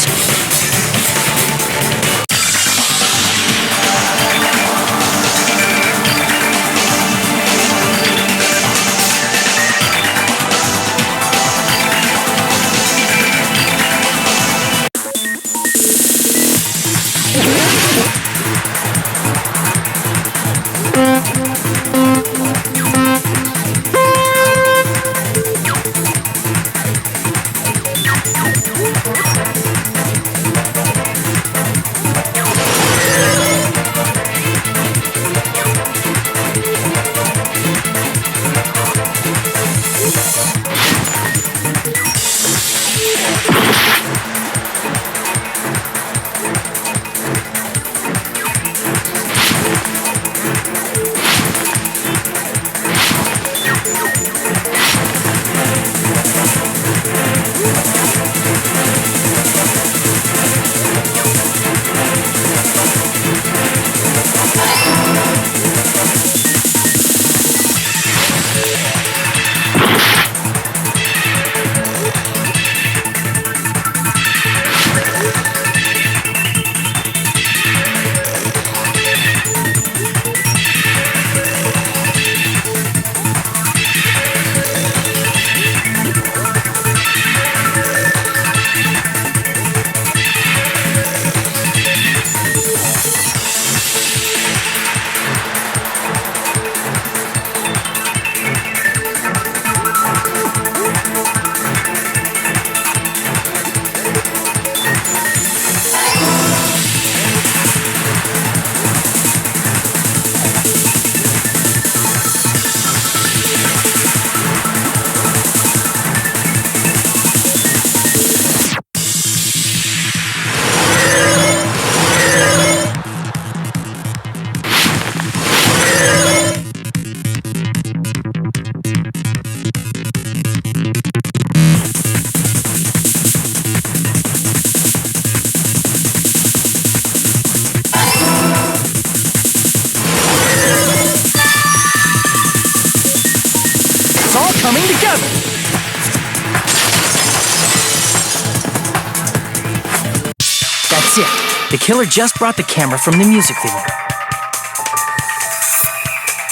That's it. The killer just brought the camera from the music venue.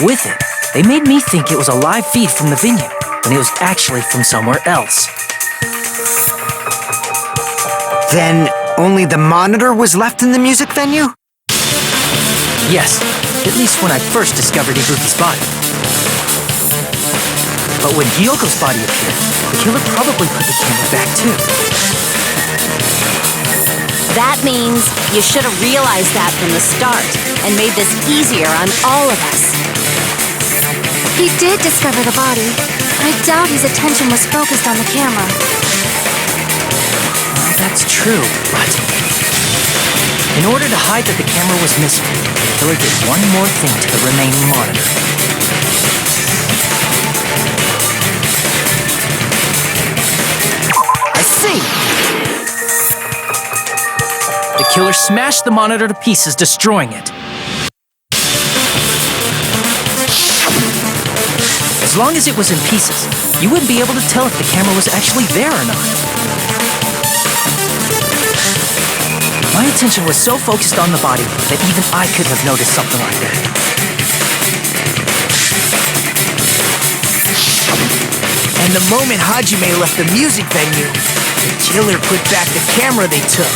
With it, they made me think it was a live feed from the venue, when it was actually from somewhere else. Then only the monitor was left in the music venue? Yes, at least when I first discovered Ibuki's body. But when Hyoko's body appeared, the killer probably put the camera back too. That means you should have realized that from the start and made this easier on all of us. He did discover the body. I doubt his attention was focused on the camera. Well, that's true, but in order to hide that the camera was missing, the killer did one more thing to the remaining monitor. I see! The killer smashed the monitor to pieces, destroying it. As long as it was in pieces, you wouldn't be able to tell if the camera was actually there or not. My attention was so focused on the body that even I couldn't have noticed something like that. And the moment Hajime left the music venue, the killer put back the camera they took.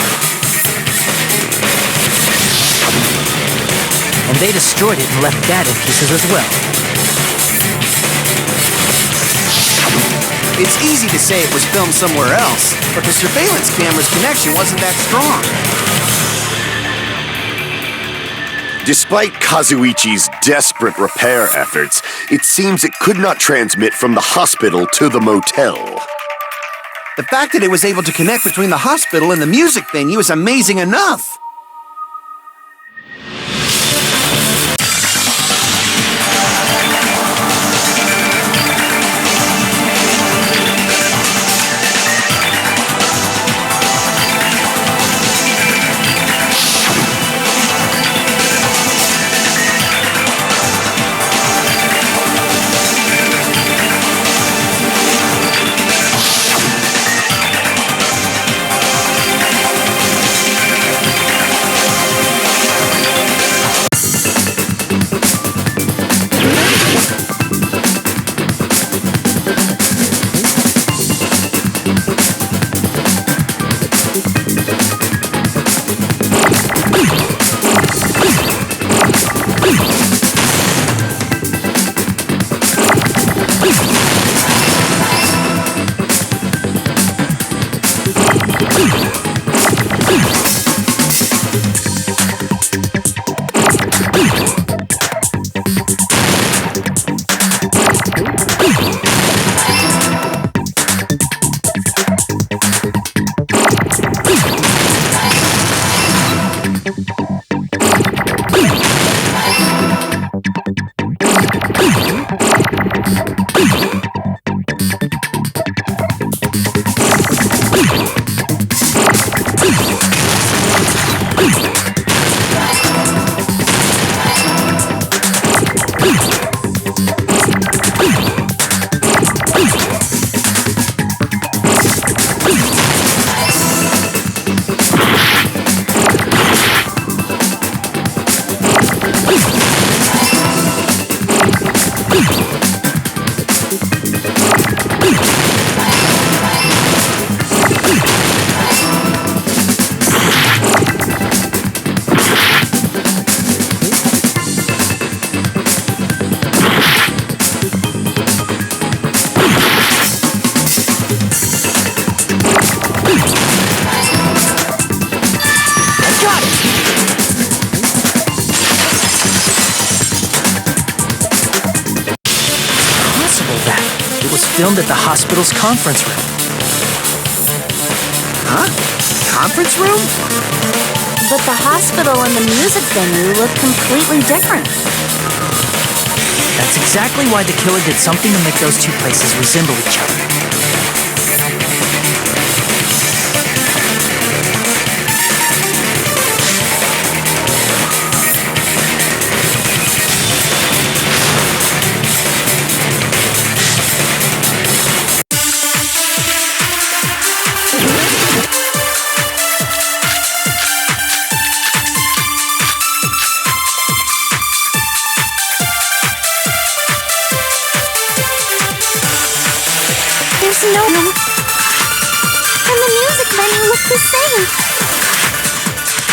And they destroyed it and left that in pieces as well. It's easy to say it was filmed somewhere else, but the surveillance camera's connection wasn't that strong. Despite Kazuichi's desperate repair efforts, it seems it could not transmit from the hospital to the motel. The fact that it was able to connect between the hospital and the music venue is amazing enough. Filmed at the hospital's conference room. Huh? Conference room? But the hospital and the music venue look completely different. That's exactly why the killer did something to make those two places resemble each other.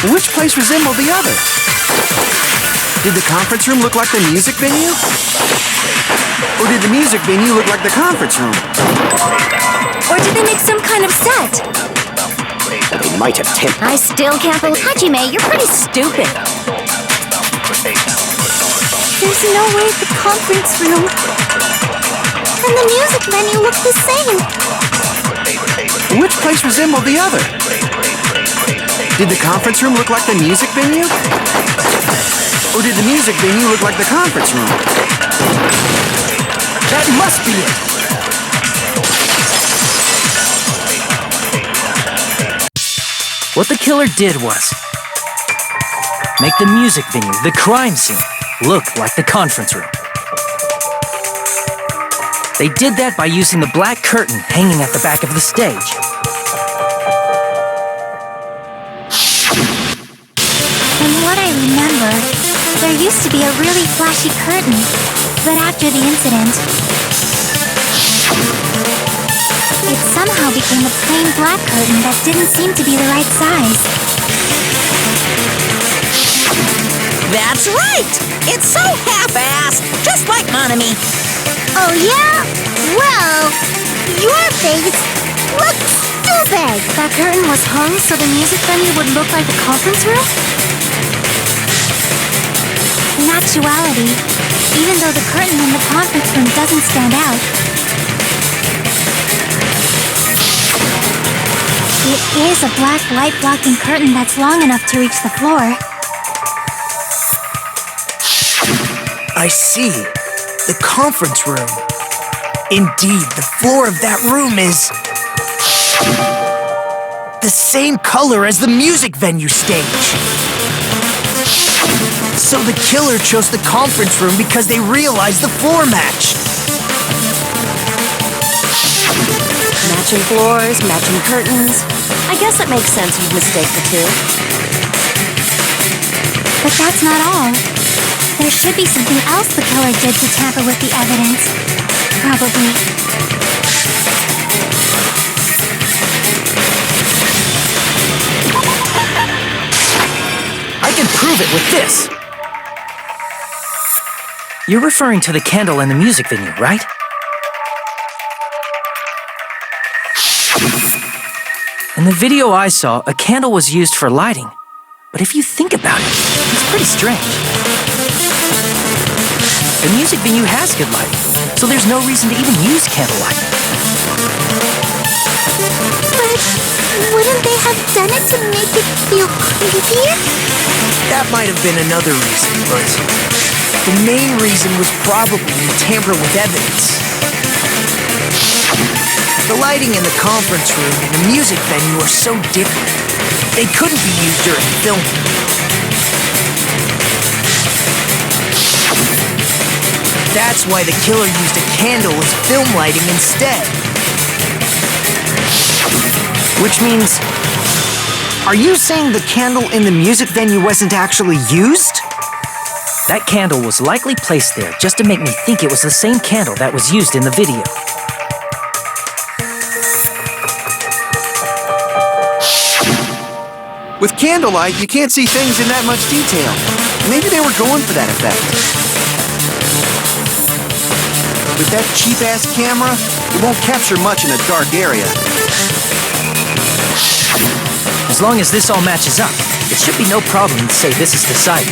Which place resembled the other? Did the conference room look like the music venue? Or did the music venue look like the conference room? Or did they make some kind of set? They might have tipped. I still can't believe... Hajime, you're pretty stupid. There's no way the conference room and the music venue look the same. Which place resembled the other? Did the conference room look like the music venue? Or did the music venue look like the conference room? That must be it! What the killer did was make the music venue, the crime scene, look like the conference room. They did that by using the black curtain hanging at the back of the stage. From what I remember, there used to be a really flashy curtain, but after the incident, it somehow became a plain black curtain that didn't seem to be the right size. That's right! It's so half-assed, just like Monokuma. Oh yeah? Well, your face looks stupid. That curtain was hung so the music venue would look like the conference room? In actuality, even though the curtain in the conference room doesn't stand out, it is a black light-blocking curtain that's long enough to reach the floor. I see. The conference room. Indeed, the floor of that room is the same color as the music venue stage. So the killer chose the conference room because they realized the floor matched. Matching floors, matching curtains. I guess it makes sense you'd mistake the two. But that's not all. There should be something else the killer did to tamper with the evidence. Probably. I can prove it with this! You're referring to the candle in the music venue, right? In the video I saw, a candle was used for lighting. But if you think about it, it's pretty strange. The music venue has good lighting, so there's no reason to even use candlelight. But wouldn't they have done it to make it feel creepier? That might have been another reason, but the main reason was probably to tamper with evidence. The lighting in the conference room and the music venue are so different. They couldn't be used during filming. That's why the killer used a candle as film lighting instead. Which means... Are you saying the candle in the music venue wasn't actually used? That candle was likely placed there just to make me think it was the same candle that was used in the video. With candlelight, you can't see things in that much detail. Maybe they were going for that effect. With that cheap-ass camera, it won't capture much in a dark area. As long as this all matches up, it should be no problem to say this is decided.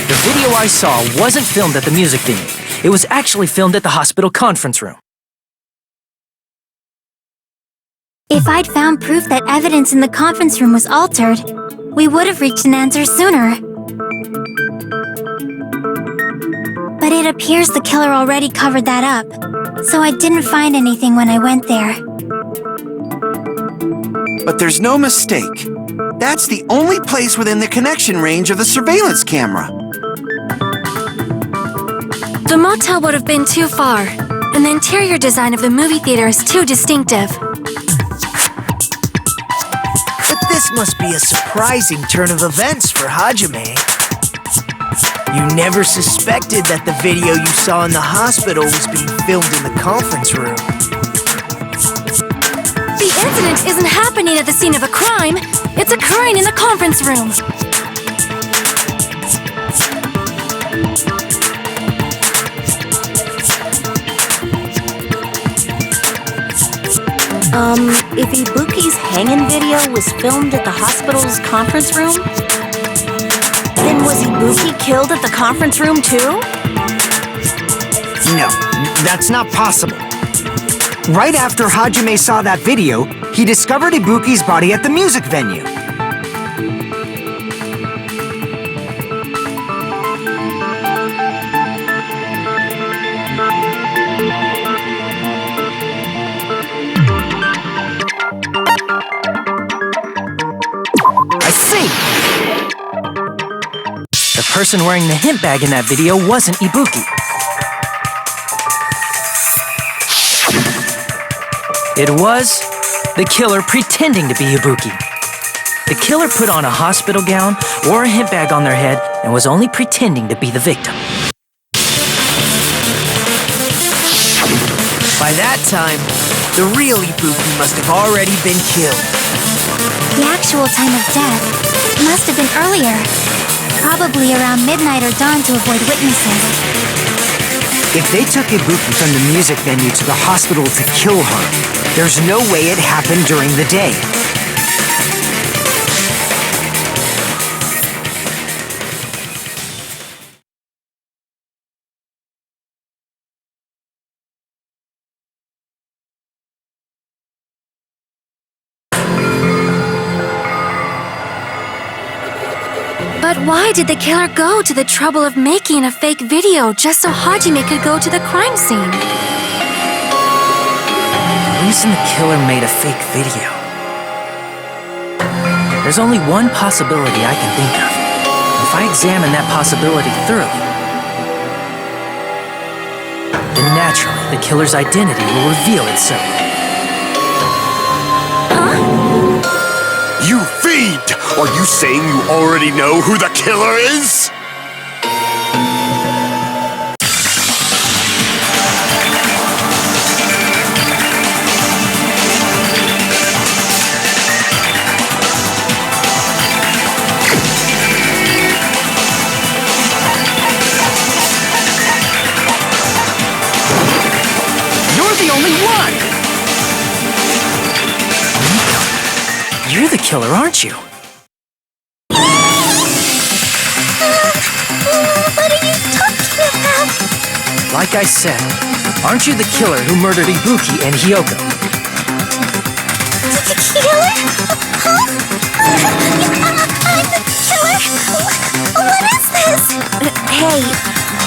The video I saw wasn't filmed at the music venue. It was actually filmed at the hospital conference room. If I'd found proof that evidence in the conference room was altered, we would have reached an answer sooner. But it appears the killer already covered that up, so I didn't find anything when I went there. But there's no mistake. That's the only place within the connection range of the surveillance camera. The motel would have been too far, and the interior design of the movie theater is too distinctive. But this must be a surprising turn of events for Hajime. You never suspected that the video you saw in the hospital was being filmed in the conference room. The incident isn't happening at the scene of a crime. It's occurring in the conference room. If Ibuki's hanging video was filmed at the hospital's conference room, then was Ibuki killed at the conference room too? No, that's not possible. Right after Hajime saw that video, he discovered Ibuki's body at the music venue. I see! The person wearing the hint bag in that video wasn't Ibuki. It was the killer pretending to be Ibuki. The killer put on a hospital gown, wore a hint bag on their head, and was only pretending to be the victim. By that time, the real Ibuki must have already been killed. The actual time of death must have been earlier. Probably around midnight or dawn to avoid witnesses. If they took Ibuki from the music venue to the hospital to kill her, there's no way it happened during the day. But why did the killer go to the trouble of making a fake video just so Hajime could go to the crime scene? The reason the killer made a fake video. There's only one possibility I can think of. If I examine that possibility thoroughly, then naturally the killer's identity will reveal itself. You fiend! Are you saying you already know who the killer is? You're the only one! You're the killer, aren't you? What are you talking about? Like I said, aren't you the killer who murdered Ibuki and Hyoko? The killer? Huh? I'm the killer? What is this? Hey,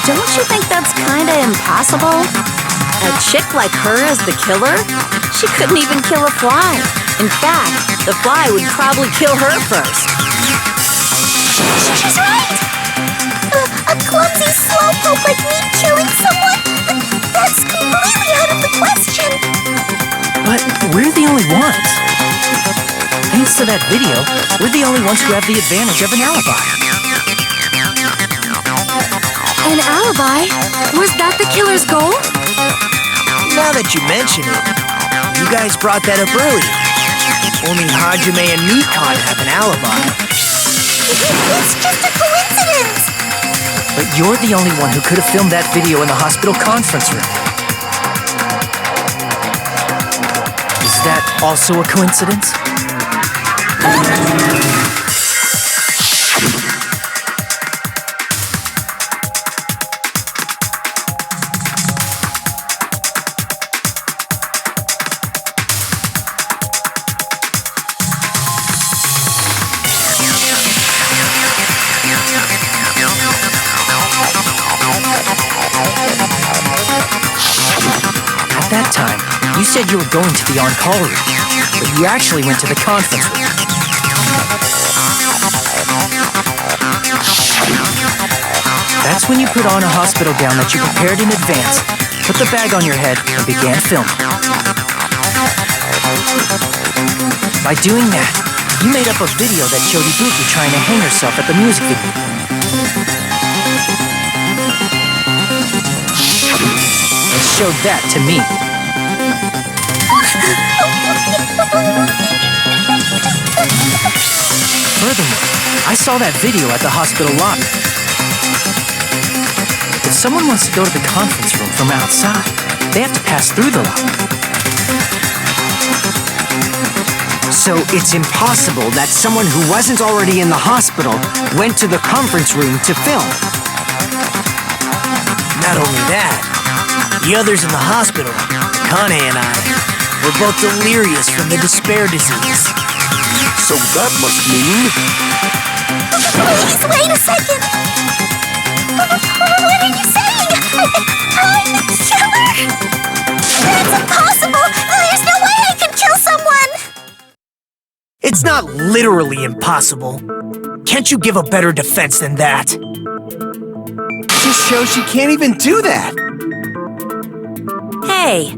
don't you think that's kinda impossible? A chick like her as the killer? She couldn't even kill a fly. In fact, the fly would probably kill her first. She's right! A clumsy slowpoke like me killing someone? That's completely out of the question! But we're the only ones. Thanks to that video, we're the only ones who have the advantage of an alibi. An alibi? Was that the killer's goal? Now that you mention it, you guys brought that up earlier. Only Hajime and Nikon have an alibi. It's just a coincidence! But you're the only one who could have filmed that video in the hospital conference room. Is that also a coincidence? At that time, you said you were going to the on-call room, but you actually went to the conference room. That's when you put on a hospital gown that you prepared in advance, put the bag on your head, and began filming. By doing that, you made up a video that showed Ibuki trying to hang herself at the music video. And showed that to me. I saw that video at the hospital lobby. If someone wants to go to the conference room from outside, they have to pass through the lobby. So it's impossible that someone who wasn't already in the hospital went to the conference room to film. Not only that, the others in the hospital, Kane and I, were both delirious from the despair disease. So that must mean... Please, wait a second! What are you saying? I'm the killer? That's impossible! There's no way I could kill someone! It's not literally impossible. Can't you give a better defense than that? Just shows she can't even do that. Hey,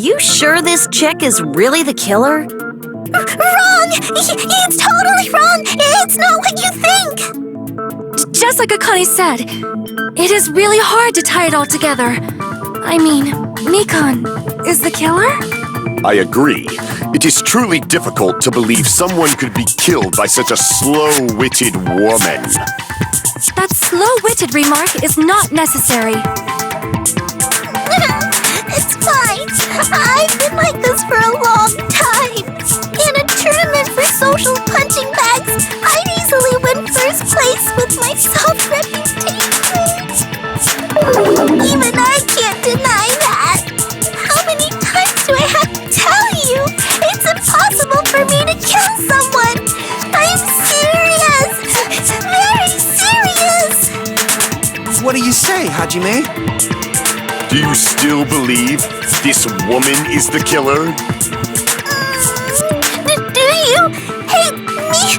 you sure this chick is really the killer? Wrong! It's totally wrong! It's not what you think! Just like Akane said, it is really hard to tie it all together. I mean, Nikon is the killer? I agree. It is truly difficult to believe someone could be killed by such a slow-witted woman. That slow-witted remark is not necessary. It's fine. I've been like this for a long time. In a tournament for social punching bags, I'd easily win first place with my self-reputation. Even I can't deny that. How many times do I have to tell you? It's impossible for me to kill someone. I'm serious. Very serious. What do you say, Hajime? Do you still believe this woman is the killer? Do you hate me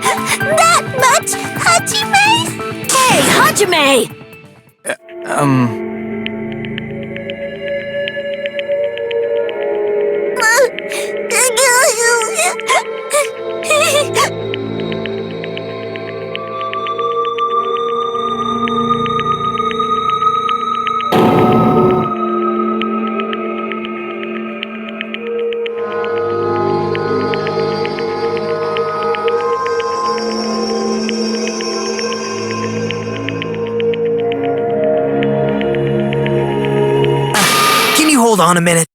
that much, Hajime? Hey, Hajime! Hold on a minute.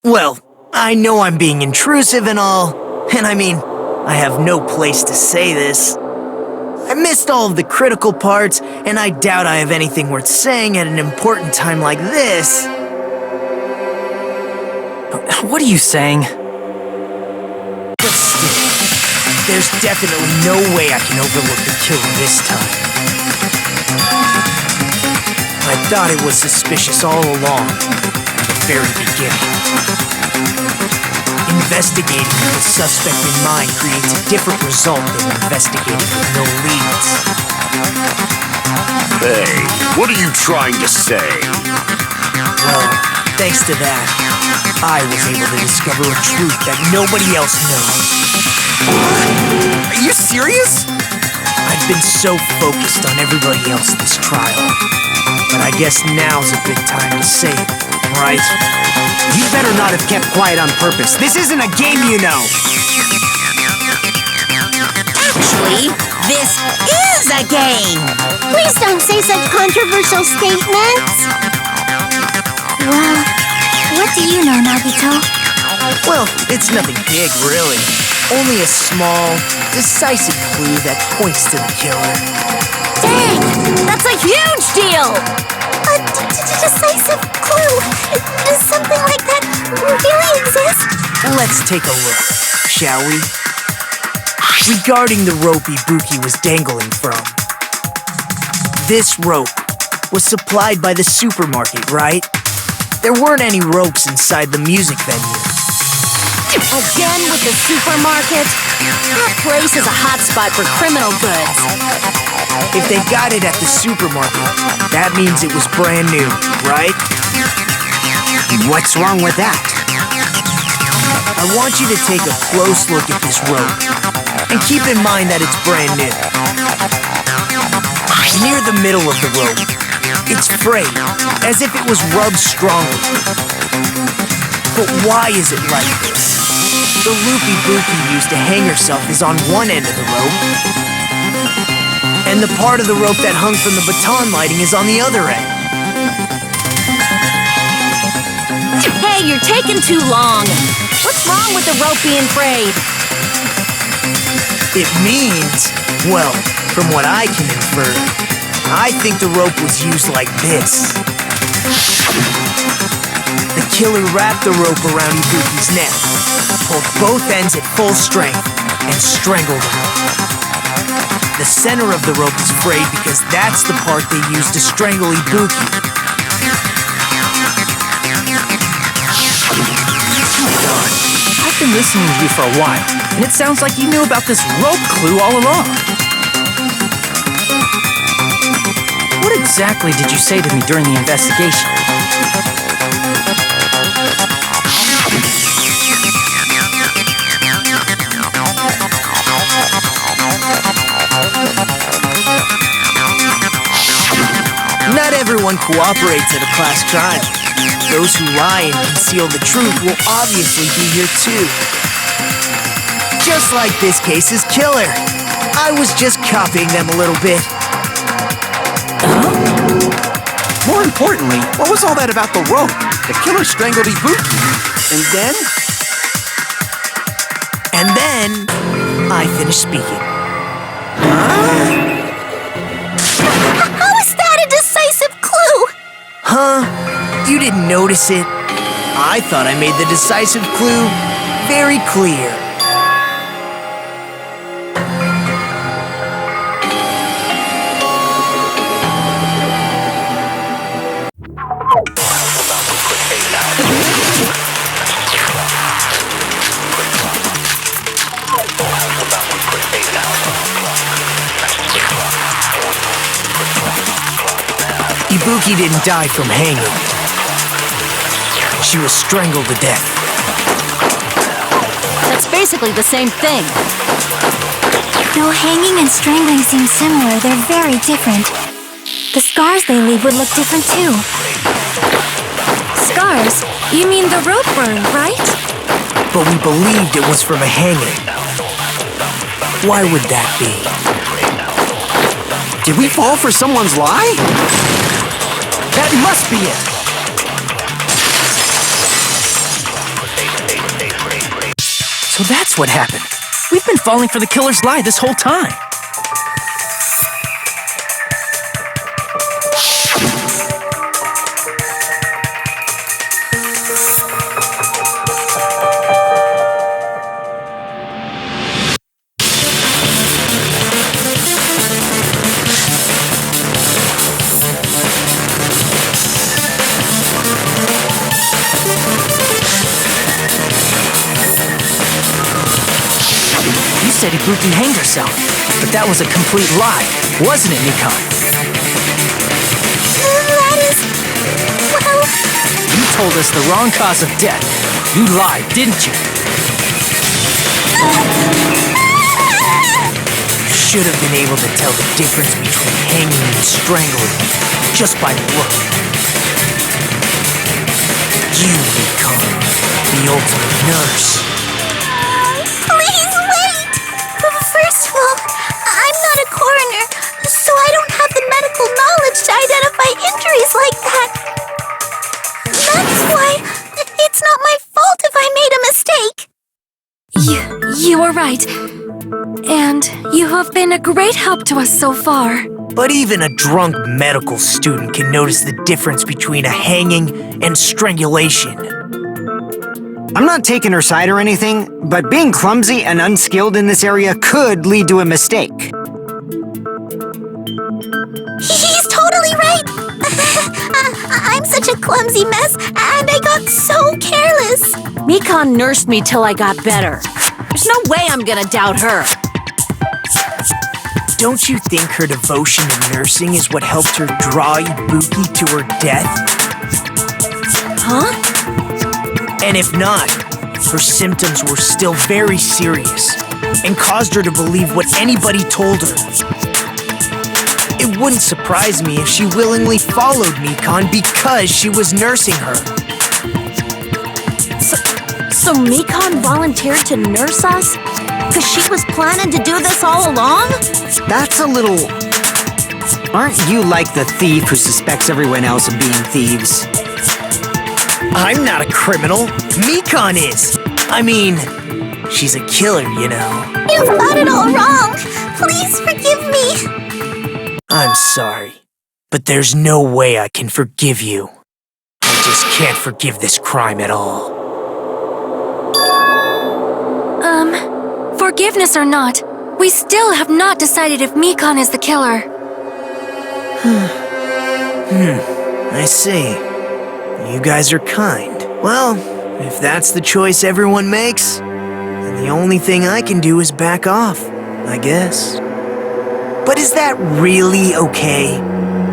Well, I know I'm being intrusive and all, and I mean, I have no place to say this. I missed all of the critical parts, and I doubt I have anything worth saying at an important time like this. What are you saying? But still, there's definitely no way I can overlook the killer this time. I thought it was suspicious all along, at the very beginning. Investigating with a suspect in mind creates a different result than investigating with no leads. Hey, what are you trying to say? Well, thanks to that, I was able to discover a truth that nobody else knows. Are you serious? I've been so focused on everybody else this trial. But I guess now's a good time to say it, right? You better not have kept quiet on purpose. This isn't a game, you know. Actually, this is a game! Please don't say such controversial statements. Well, what do you know, Nagito? Well, it's nothing big, really. Only a small, decisive clue that points to the killer. Dang! That's a huge deal! A decisive clue. Does something like that really exist? Let's take a look, shall we? Regarding the rope Ibuki was dangling from. This rope was supplied by the supermarket, right? There weren't any ropes inside the music venue. Again with the supermarket? That place is a hotspot for criminal goods. If they got it at the supermarket, that means it was brand new, right? What's wrong with that? I want you to take a close look at this rope, and keep in mind that it's brand new. Near the middle of the rope, it's frayed, as if it was rubbed strongly. But why is it like this? The loop Ibuki used to hang herself is on one end of the rope, and the part of the rope that hung from the baton lighting is on the other end. Hey, you're taking too long. What's wrong with the rope being frayed? It means, well, from what I can infer, I think the rope was used like this. The killer wrapped the rope around Ibuki's neck, pulled both ends at full strength, and strangled her. The center of the rope is frayed because that's the part they used to strangle Ibuki. I've been listening to you for a while, and it sounds like you knew about this rope clue all along. What exactly did you say to me during the investigation? Not everyone cooperates at a class trial. Those who lie and conceal the truth will obviously be here too. Just like this case's killer. I was just copying them a little bit. More importantly, what was all that about the rope? The killer strangled Ibuki. And then, I finished speaking. How is that a decisive clue? Huh? You didn't notice it? I thought I made the decisive clue very clear. Ibuki didn't die from hanging. She was strangled to death. That's basically the same thing. Though hanging and strangling seem similar, they're very different. The scars they leave would look different too. Scars? You mean the rope burn, right? But we believed it was from a hanging. Why would that be? Did we fall for someone's lie? That must be it! So that's what happened. We've been falling for the killer's lie this whole time. You said Ibuki hanged herself, but that was a complete lie, wasn't it, Mikan? That is... well... You told us the wrong cause of death. You lied, didn't you? You should have been able to tell the difference between hanging and strangling just by the look. You, Mikan, the ultimate nurse. Please wait! First of all, I'm not a coroner, so I don't have the medical knowledge to identify injuries like that. That's why it's not my fault if I made a mistake. You are right. And you have been a great help to us so far. But even a drunk medical student can notice the difference between a hanging and strangulation. I'm not taking her side or anything, but being clumsy and unskilled in this area could lead to a mistake. He's totally right. I'm such a clumsy mess, and I got so careless. Mikan nursed me till I got better. There's no way I'm gonna doubt her. Don't you think her devotion to nursing is what helped her draw Ibuki to her death? Huh? And if not, her symptoms were still very serious and caused her to believe what anybody told her. It wouldn't surprise me if she willingly followed Mikan because she was nursing her. So So Mikon volunteered to nurse us? Because she was planning to do this all along? That's a little... Aren't you like the thief who suspects everyone else of being thieves? I'm not a criminal. Mikon is. I mean, she's a killer, you know. You've got it all wrong. Please forgive me. I'm sorry, but there's no way I can forgive you. I just can't forgive this crime at all. Forgiveness or not, we still have not decided if Mikon is the killer. I see. You guys are kind. Well, if that's the choice everyone makes, then the only thing I can do is back off, I guess. But is that really okay?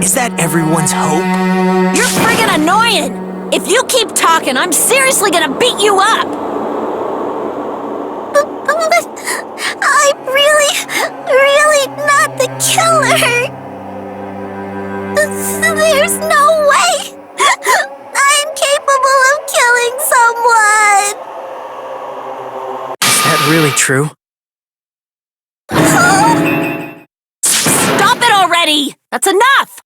Is that everyone's hope? You're friggin' annoying! If you keep talking, I'm seriously gonna beat you up! I'm really not the killer. There's no way I'm capable of killing someone. Is that really true? Stop it already! That's enough!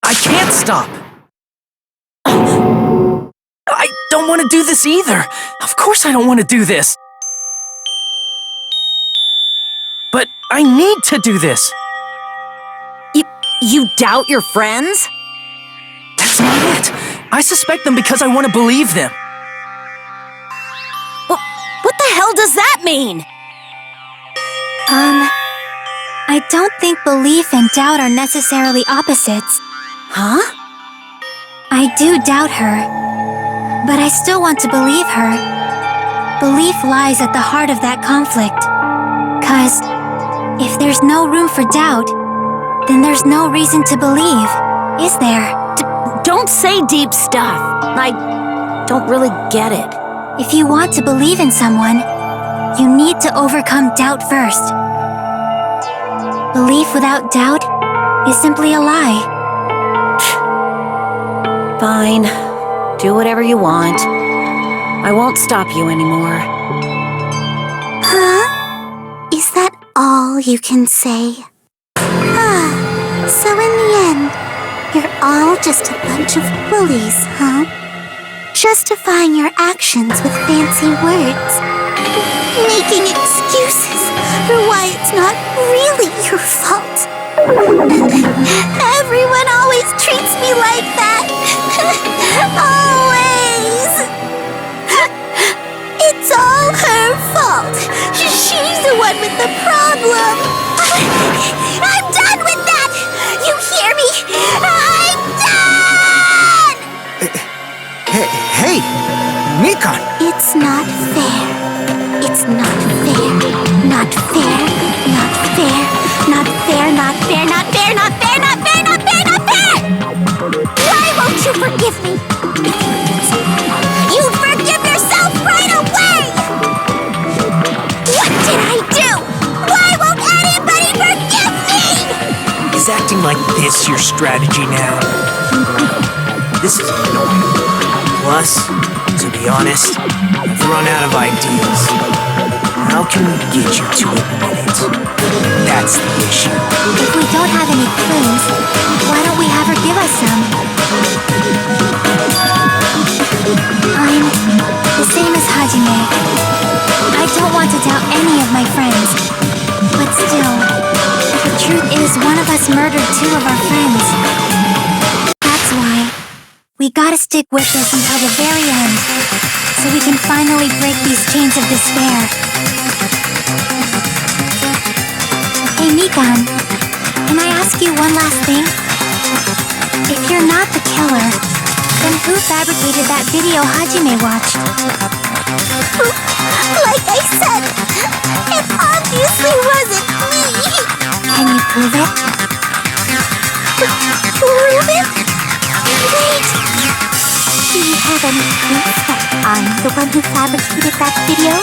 I can't stop! I don't want to do this either! Of course I don't want to do this! But I need to do this! You doubt your friends? That's not it! I suspect them because I want to believe them! What the hell does that mean? I don't think belief and doubt are necessarily opposites. Huh? I do doubt her, but I still want to believe her. Belief lies at the heart of that conflict. 'Cause if there's no room for doubt, then there's no reason to believe, is there? Don't say deep stuff. I don't really get it. If you want to believe in someone, you need to overcome doubt first. Belief without doubt is simply a lie. Fine. Do whatever you want. I won't stop you anymore. Huh? Is that all you can say? So in the end, you're all just a bunch of bullies, huh? Justifying your actions with fancy words. Making excuses for why it's not really your fault. Everyone always treats me like that. Always. It's all her fault. She's the one with the problem. I'm done with that. You hear me? I'm done! Hey, Mikon! It's not fair. It's not fair. Not fair. Not fair. Not fair. Not fair. Not fair. Not fair. Not fair. Not fair. Not fair! Why won't you forgive me? You forgive yourself right away! What did I do? Why won't anybody forgive me? Is acting like this your strategy now? This is annoying. Plus, to be honest, I've run out of ideas. How can we get you to admit it? That's the issue. If we don't have any clues, why don't we have her give us some? I'm the same as Hajime. I don't want to doubt any of my friends. But still, the truth is one of us murdered two of our friends. That's why we gotta stick with this until the very end, so we can finally break these chains of despair. Hey, Mikon, can I ask you one last thing? If you're not the killer, then who fabricated that video Hajime watched? Like I said, it obviously wasn't me. Can you prove it? Prove it? Wait. Do you have any proof that I'm the one who fabricated that video?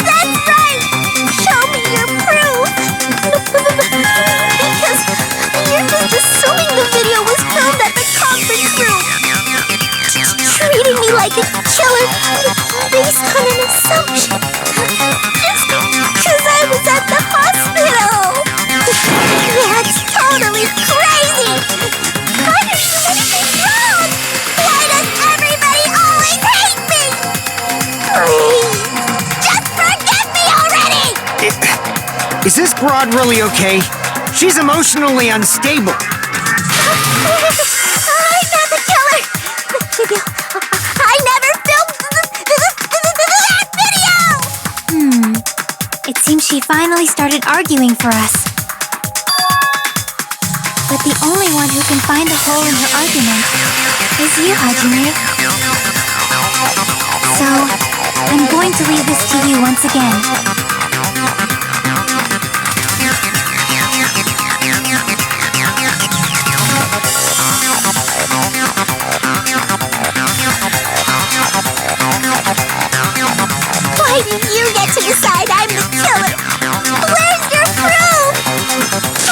That's right! Show me your proof! Because you're just assuming the video was filmed at the conference room. Treating me like a killer assumption. Just because I was at the hospital. That's totally crazy. I didn't do anything wrong. Why does everybody always hate me? Please, just forgive me already. Is this broad really okay? She's emotionally unstable. I'm not the killer. I never filmed that video. It seems she finally started arguing for us. But the only one who can find a hole in her argument is you, Hajime. So, I'm going to leave this to you once again. Why did you get to decide I'm the killer? Where's your proof?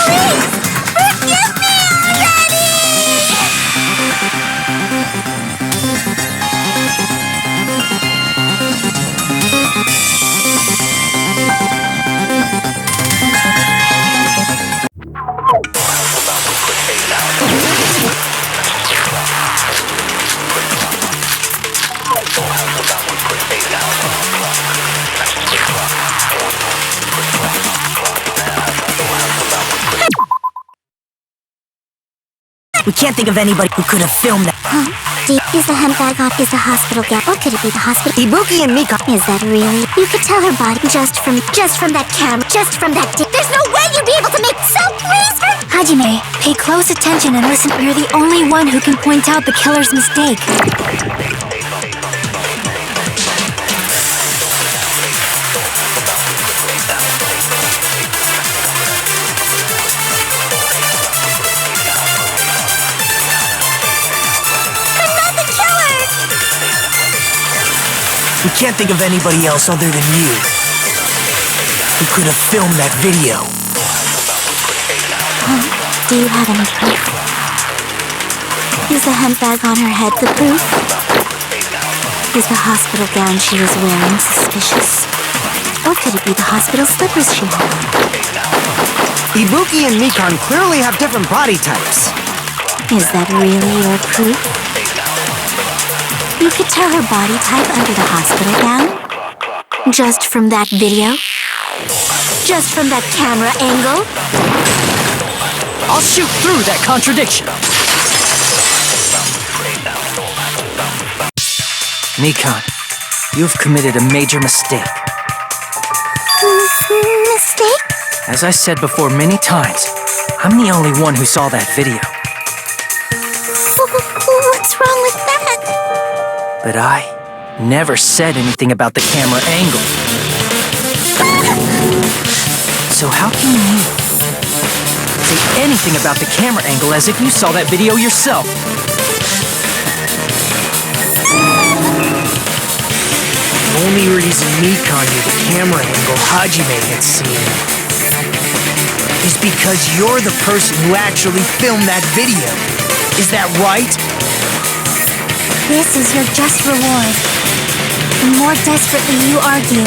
Please, forgive me already! We can't think of anybody who could have filmed that. Is the handbag off? Is the hospital gap? Or could it be the hospital? Ibuki and Mika. Is that really? You could tell her body just from that camera, just from that There's no way you'd be able to make. So please, Hajime, pay close attention and listen. You're the only one who can point out the killer's mistake. We can't think of anybody else other than you who could have filmed that video. do you have any proof? Is the handbag on her head the proof? Is the hospital gown she was wearing suspicious? Or could it be the hospital slippers she had? Ibuki and Mikan clearly have different body types. Is that really your proof? You could tell her body type under the hospital gown? Just from that video? Just from that camera angle? I'll shoot through that contradiction. Mikan, you've committed a major mistake. Mistake? As I said before many times, I'm the only one who saw that video. What's wrong with that? But I never said anything about the camera angle. So how can you say anything about the camera angle as if you saw that video yourself? The only reason Mikan knew the camera angle Hajime had seen is because you're the person who actually filmed that video. Is that right? This is your just reward. The more desperately you argue,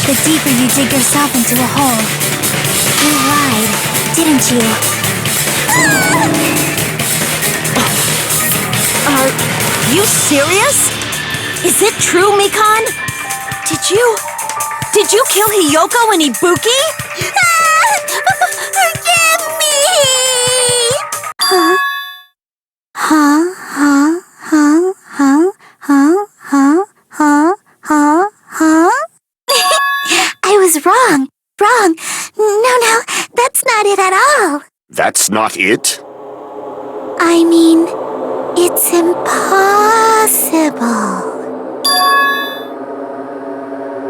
the deeper you dig yourself into a hole. You lied, didn't you? Are you serious? Is it true, Mikan? Did you kill Hiyoko and Ibuki? Forgive me! I was wrong. No, that's not it at all. That's not it? I mean, it's impossible.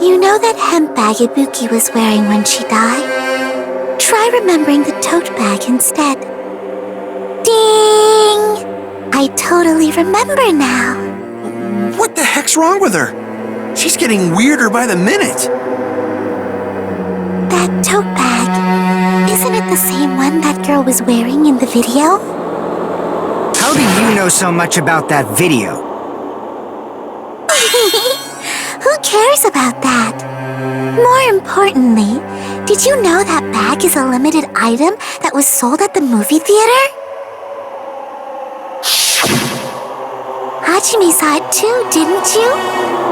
You know that hemp bag Ibuki was wearing when she died? Try remembering the tote bag instead. Ding! I totally remember now. What the heck's wrong with her? She's getting weirder by the minute. That tote bag, isn't it the same one that girl was wearing in the video? How do you know so much about that video? Who cares about that? More importantly, did you know that bag is a limited item that was sold at the movie theater? Hajime saw it too, didn't you?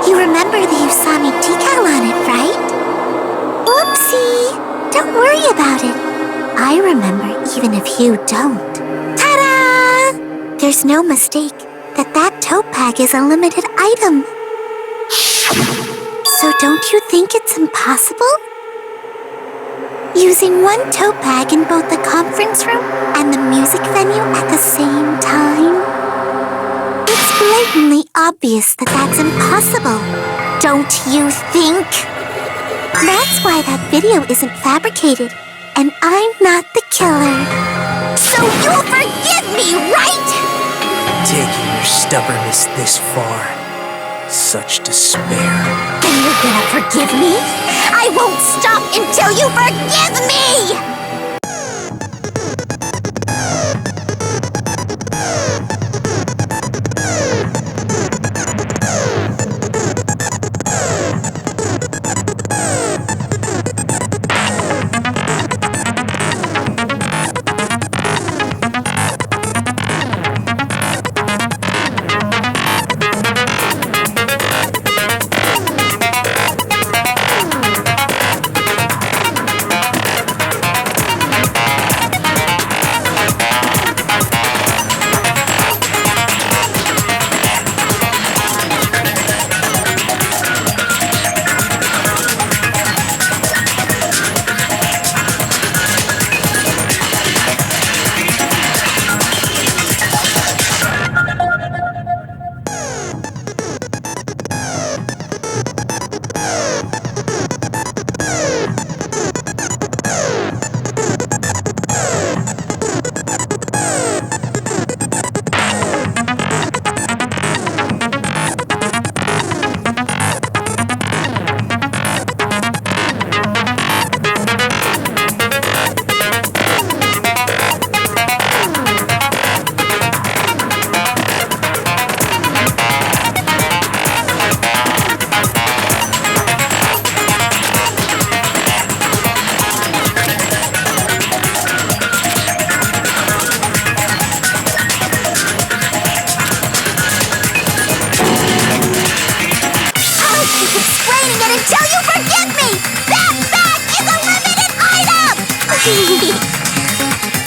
You remember the Usami decal on it, right? Oopsie! Don't worry about it. I remember even if you don't. Ta-da! There's no mistake that tote bag is a limited item. So don't you think it's impossible? Using one tote bag in both the conference room and the music venue at the same time? It's blatantly obvious that that's impossible, don't you think? That's why that video isn't fabricated, and I'm not the killer. So you'll forgive me, right? Taking your stubbornness this far. Such despair. And you're gonna forgive me? I won't stop until you forgive me!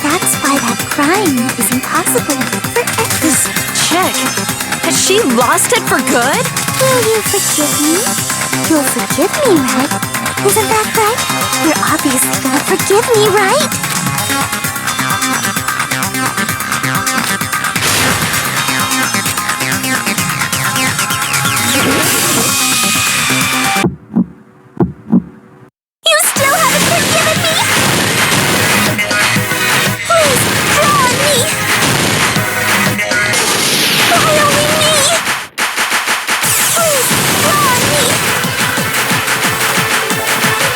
That's why that crime is impossible forever. This chick, has she lost it for good? Will you forgive me? You'll forgive me, right? Isn't that right? You're obviously gonna forgive me, right? You still haven't forgiven me? Please, draw on me! Why only me? Please, draw on me!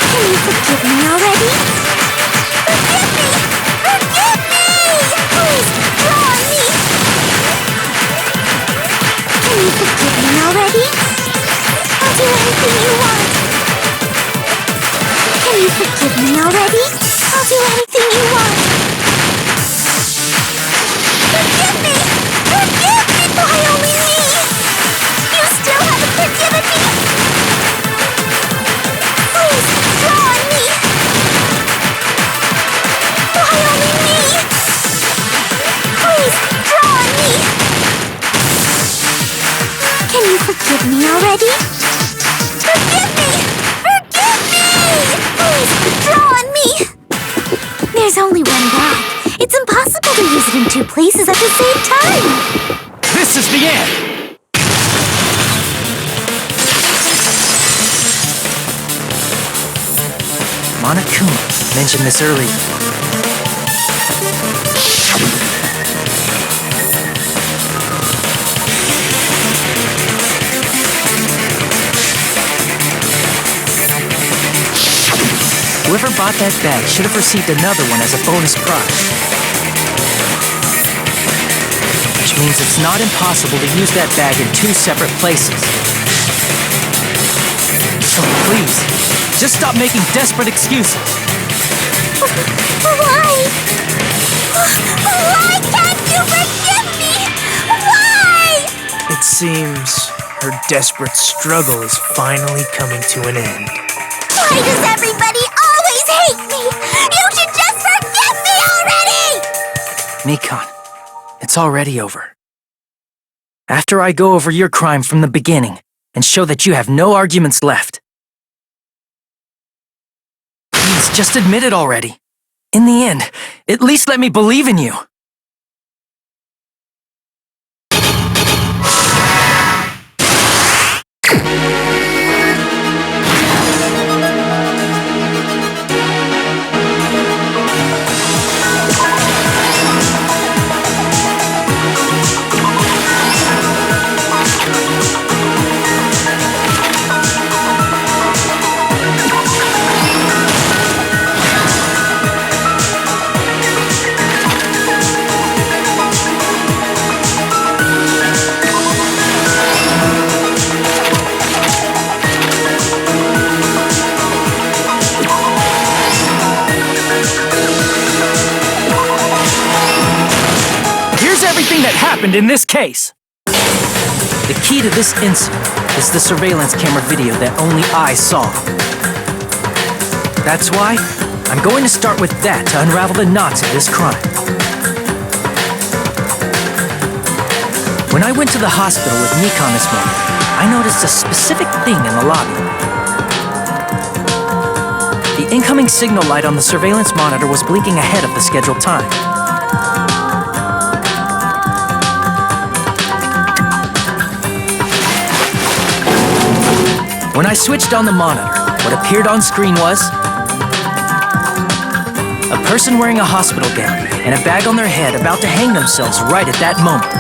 Can you forgive me already? Forgive me! Forgive me! Please, draw on me! Can you forgive me already? I'll do anything you want. Can you forgive me already? I'll do anything you want. Forgive me! Forgive me! Why only me? You still haven't forgiven me? Please, draw on me! Why only me? Please, draw on me! Can you forgive me already? Forgive me! Forgive me! Please, draw on me! There's only one bag. It's impossible to use it in two places at the same time. This is the end! Monokuma mentioned this earlier. Whoever bought that bag should have received another one as a bonus prize. Which means it's not impossible to use that bag in two separate places. please. Just stop making desperate excuses. Why? Why can't you forgive me? Why? It seems her desperate struggle is finally coming to an end. Why does everybody always hate me? You should just forgive me already! Mikan, it's already over. After I go over your crime from the beginning and show that you have no arguments left. Please, just admit it already. In the end, at least let me believe in you. That happened in this case. The key to this incident is the surveillance camera video that only I saw. That's why I'm going to start with that to unravel the knots of this crime. When I went to the hospital with Mikan this morning, I noticed a specific thing in the lobby. The incoming signal light on the surveillance monitor was blinking ahead of the scheduled time. When I switched on the monitor, what appeared on screen was a person wearing a hospital gown and a bag on their head about to hang themselves right at that moment.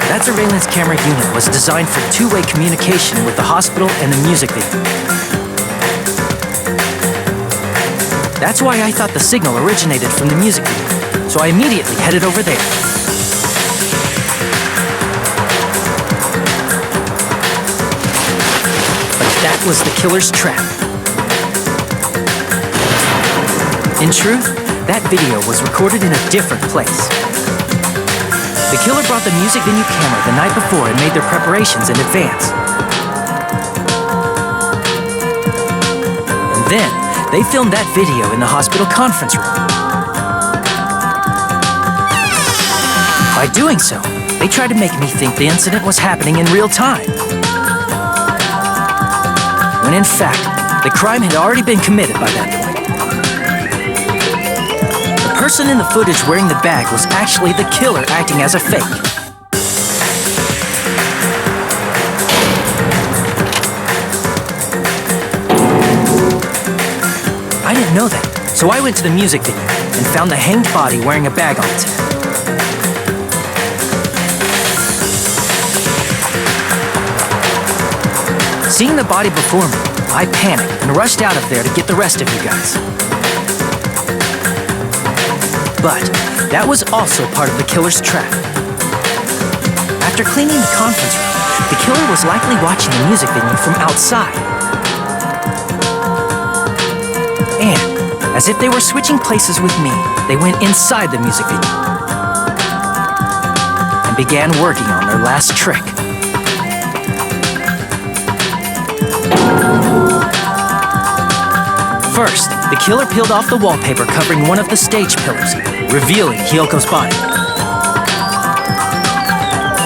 That surveillance camera unit was designed for two-way communication with the hospital and the music video. That's why I thought the signal originated from the music video, so I immediately headed over there. That was the killer's trap. In truth, that video was recorded in a different place. The killer brought the music venue camera the night before and made their preparations in advance. And then, they filmed that video in the hospital conference room. By doing so, they tried to make me think the incident was happening in real time. When in fact, the crime had already been committed by that point. The person in the footage wearing the bag was actually the killer acting as a fake. I didn't know that, so I went to the music venue and found the hanged body wearing a bag on its head. Seeing the body before me, I panicked and rushed out of there to get the rest of you guys. But that was also part of the killer's trap. After cleaning the conference room, the killer was likely watching the music venue from outside. And, as if they were switching places with me, they went inside the music venue and began working on their last trick. First, the killer peeled off the wallpaper covering one of the stage pillars, revealing Hyoko's body.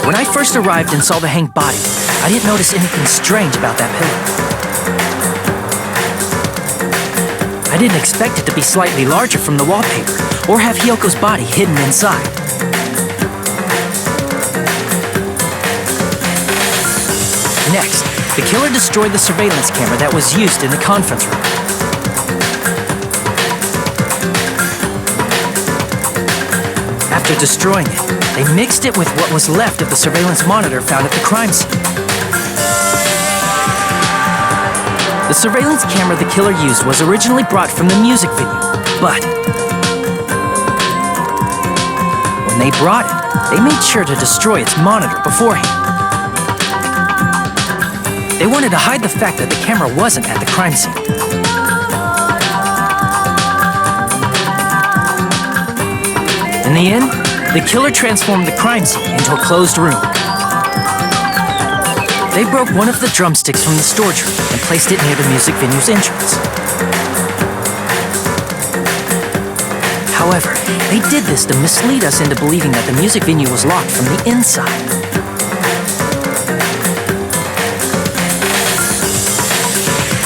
When I first arrived and saw the hanged body, I didn't notice anything strange about that pillar. I didn't expect it to be slightly larger from the wallpaper, or have Hyoko's body hidden inside. Next, the killer destroyed the surveillance camera that was used in the conference room. After destroying it, they mixed it with what was left of the surveillance monitor found at the crime scene. The surveillance camera the killer used was originally brought from the music venue, but when they brought it, they made sure to destroy its monitor beforehand. They wanted to hide the fact that the camera wasn't at the crime scene. In the end, the killer transformed the crime scene into a closed room. They broke one of the drumsticks from the storage room and placed it near the music venue's entrance. However, they did this to mislead us into believing that the music venue was locked from the inside.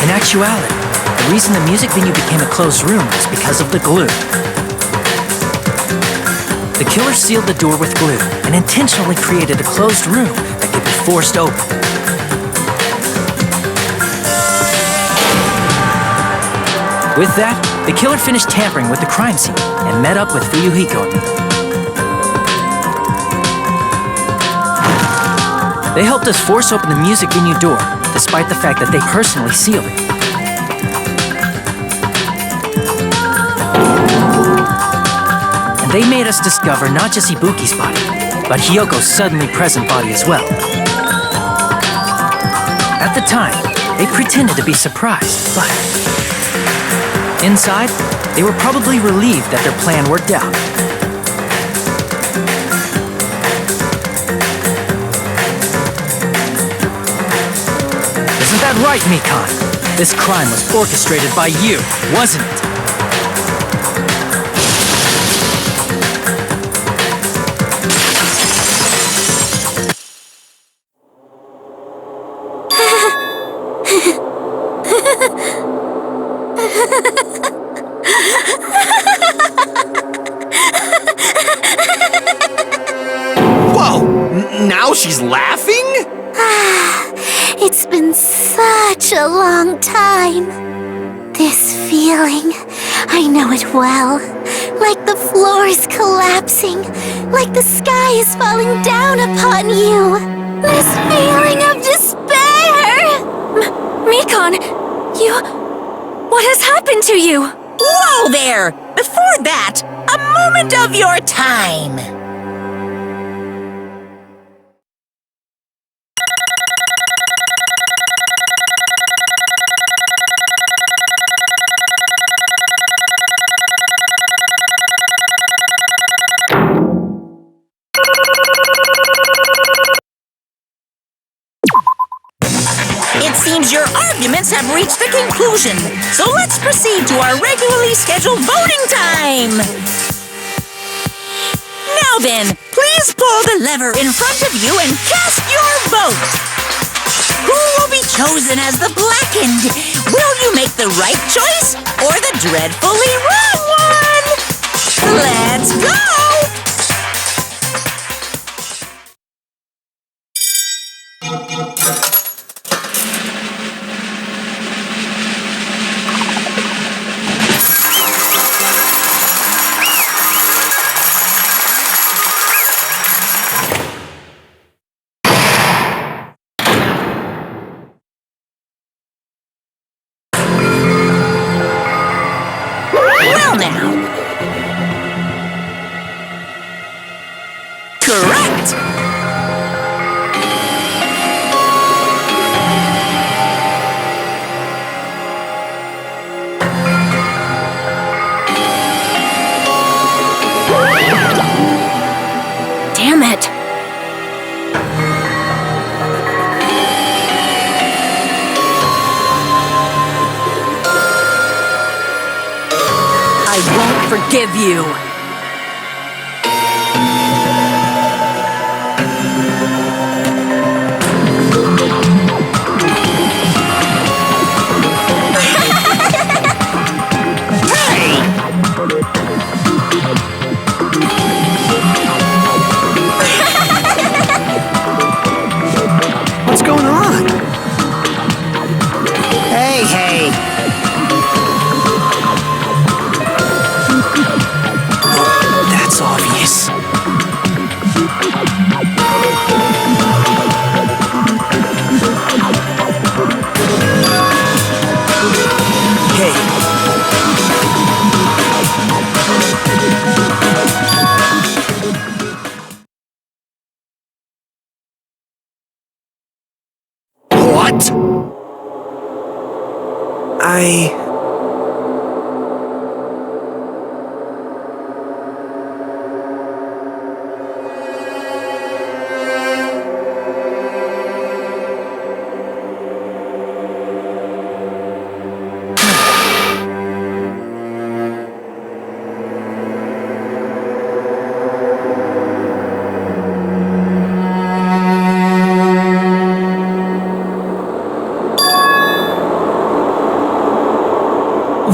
In actuality, the reason the music venue became a closed room was because of the glue. The killer sealed the door with glue and intentionally created a closed room that could be forced open. With that, the killer finished tampering with the crime scene and met up with Fuyuhiko and me. They helped us force open the music venue door, despite the fact that they personally sealed it. And they made us discover not just Ibuki's body, but Hyoko's suddenly present body as well. At the time, they pretended to be surprised, but inside, they were probably relieved that their plan worked out. Isn't that right, Mikan? This crime was orchestrated by you, wasn't it? Now she's laughing? It's been such a long time. This feeling, I know it well. Like the floor is collapsing, like the sky is falling down upon you. This feeling of despair! Mikan, what has happened to you? Whoa there! Before that, a moment of your time. It seems your arguments have reached a conclusion, so let's proceed to our regularly scheduled voting time! Now then, please pull the lever in front of you and cast your vote! Who will be chosen as the blackened? Will you make the right choice or the dreadfully wrong one? Let's go! Well now. Correct! Damn it. I won't forgive you. What's going on? Hey. That's obvious. What?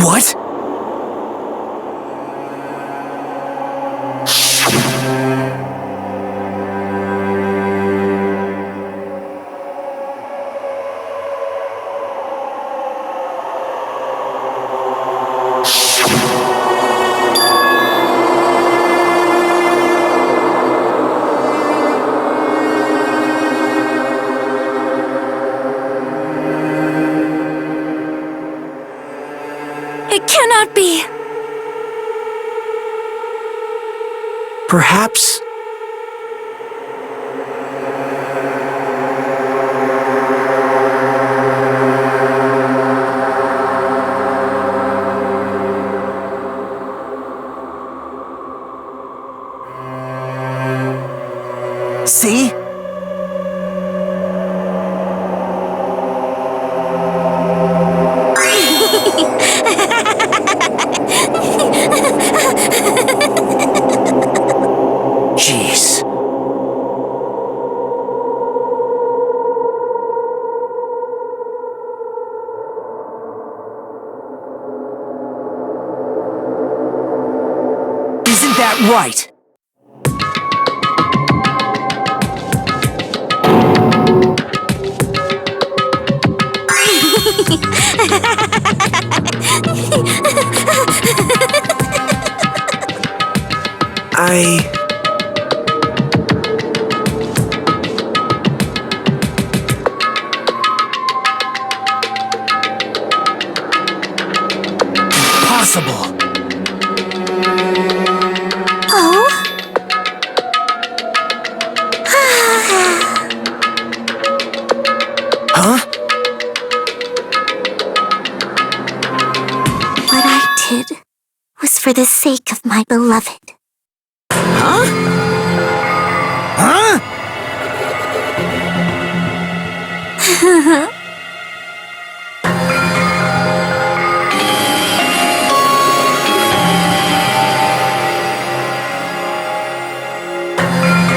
What? It cannot be. Perhaps... See? Jeez. Isn't that right? Impossible. Oh? Huh? What I did was for the sake of my beloved. Huh? Huh?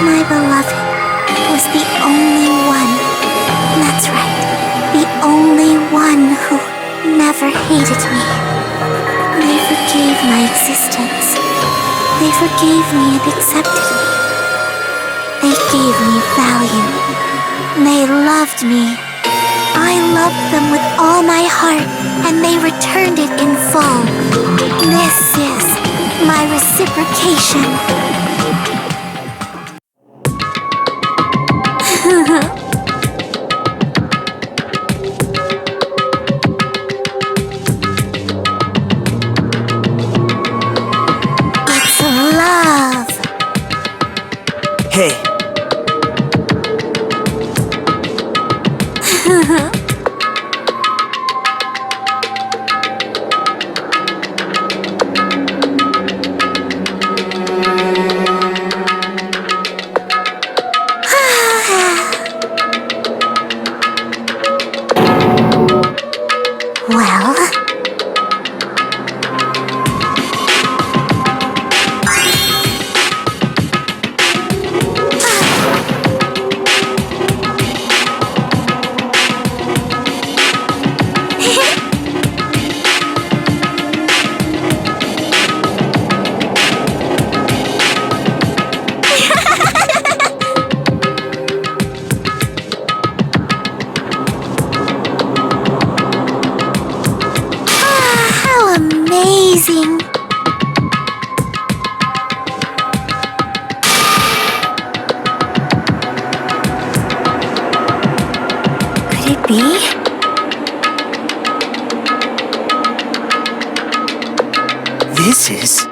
My beloved was the only one. That's right. The only one who never hated me. They forgave my existence. They forgave me and accepted me. They gave me value. They loved me. I loved them with all my heart, and they returned it in full. This is my reciprocation. It's love. Hey. Well, how amazing. Could it be? This is...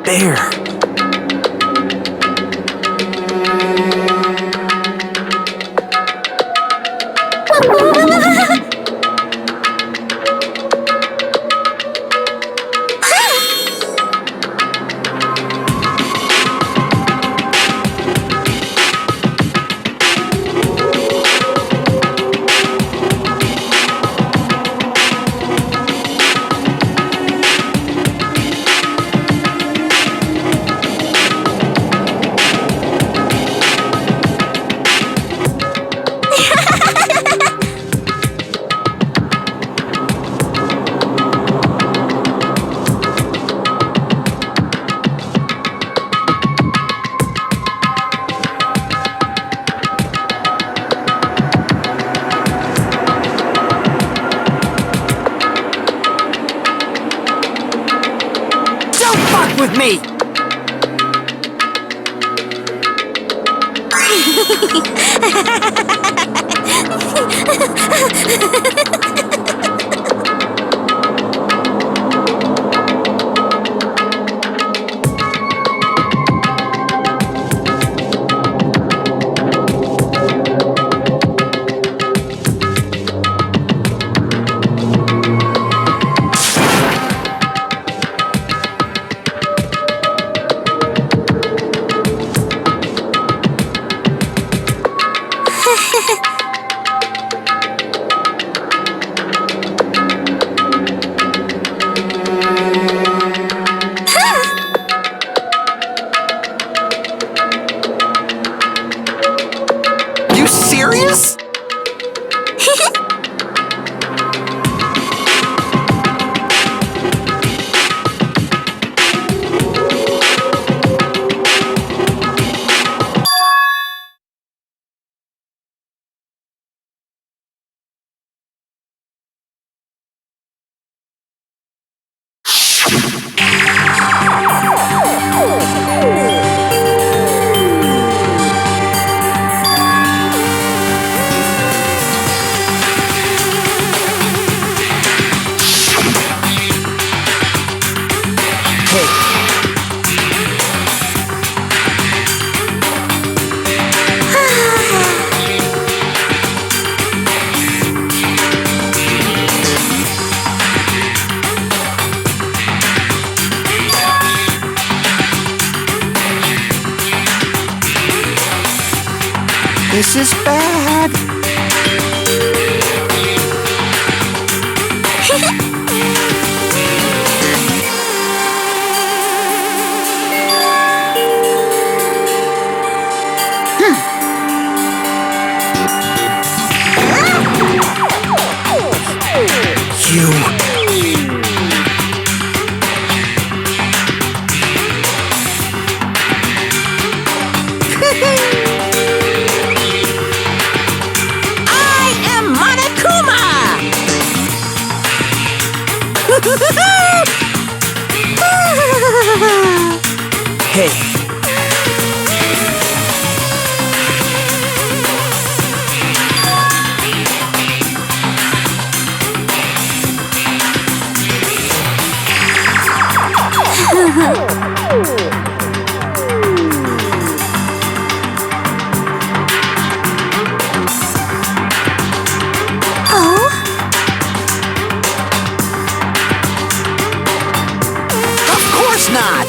bear. With me! You serious? This is bad. Hey. Of course not!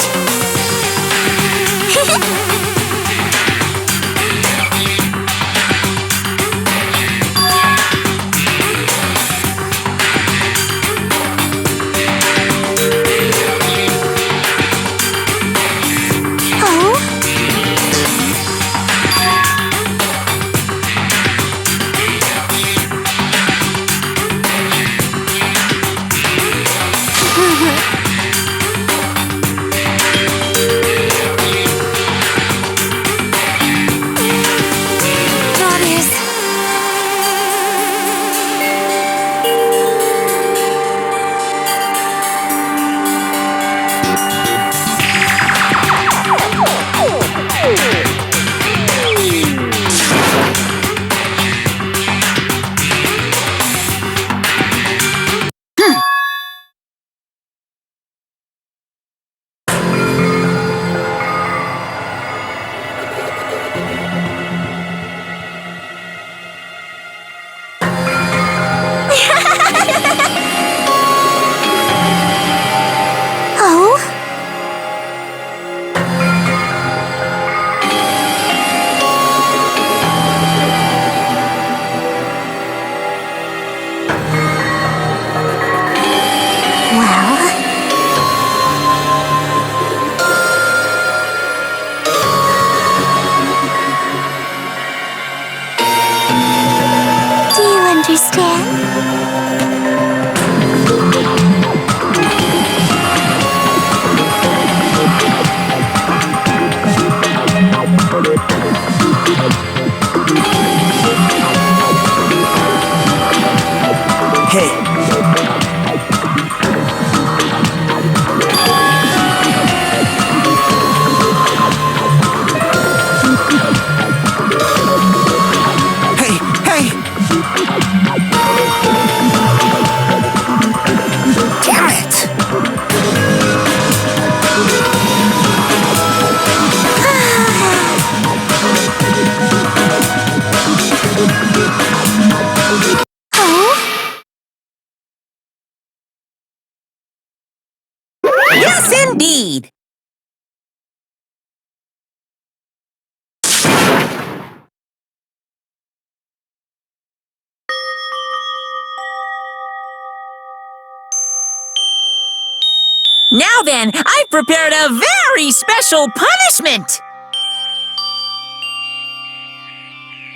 Now then, I've prepared a very special punishment!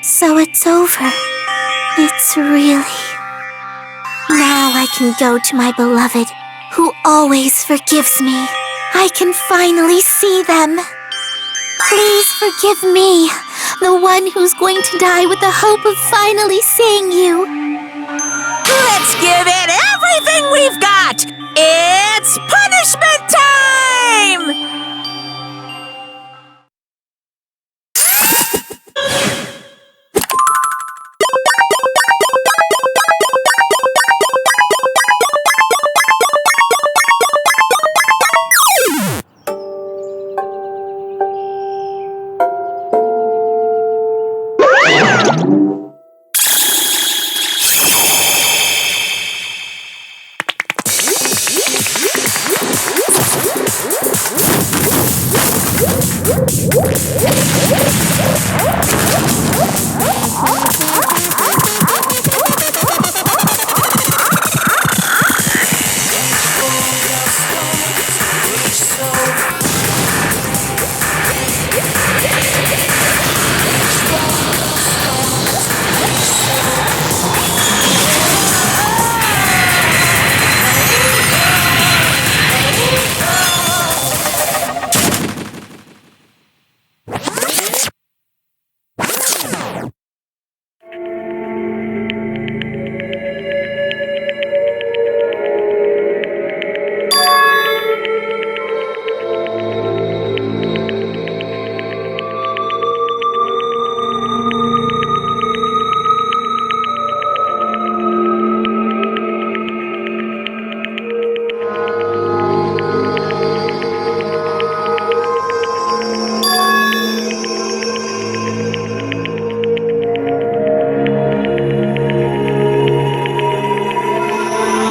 So it's over. It's really... Now I can go to my beloved, who always forgives me. I can finally see them. Please forgive me, the one who's going to die with the hope of finally seeing you. Let's give it everything we've got! It's punishment time!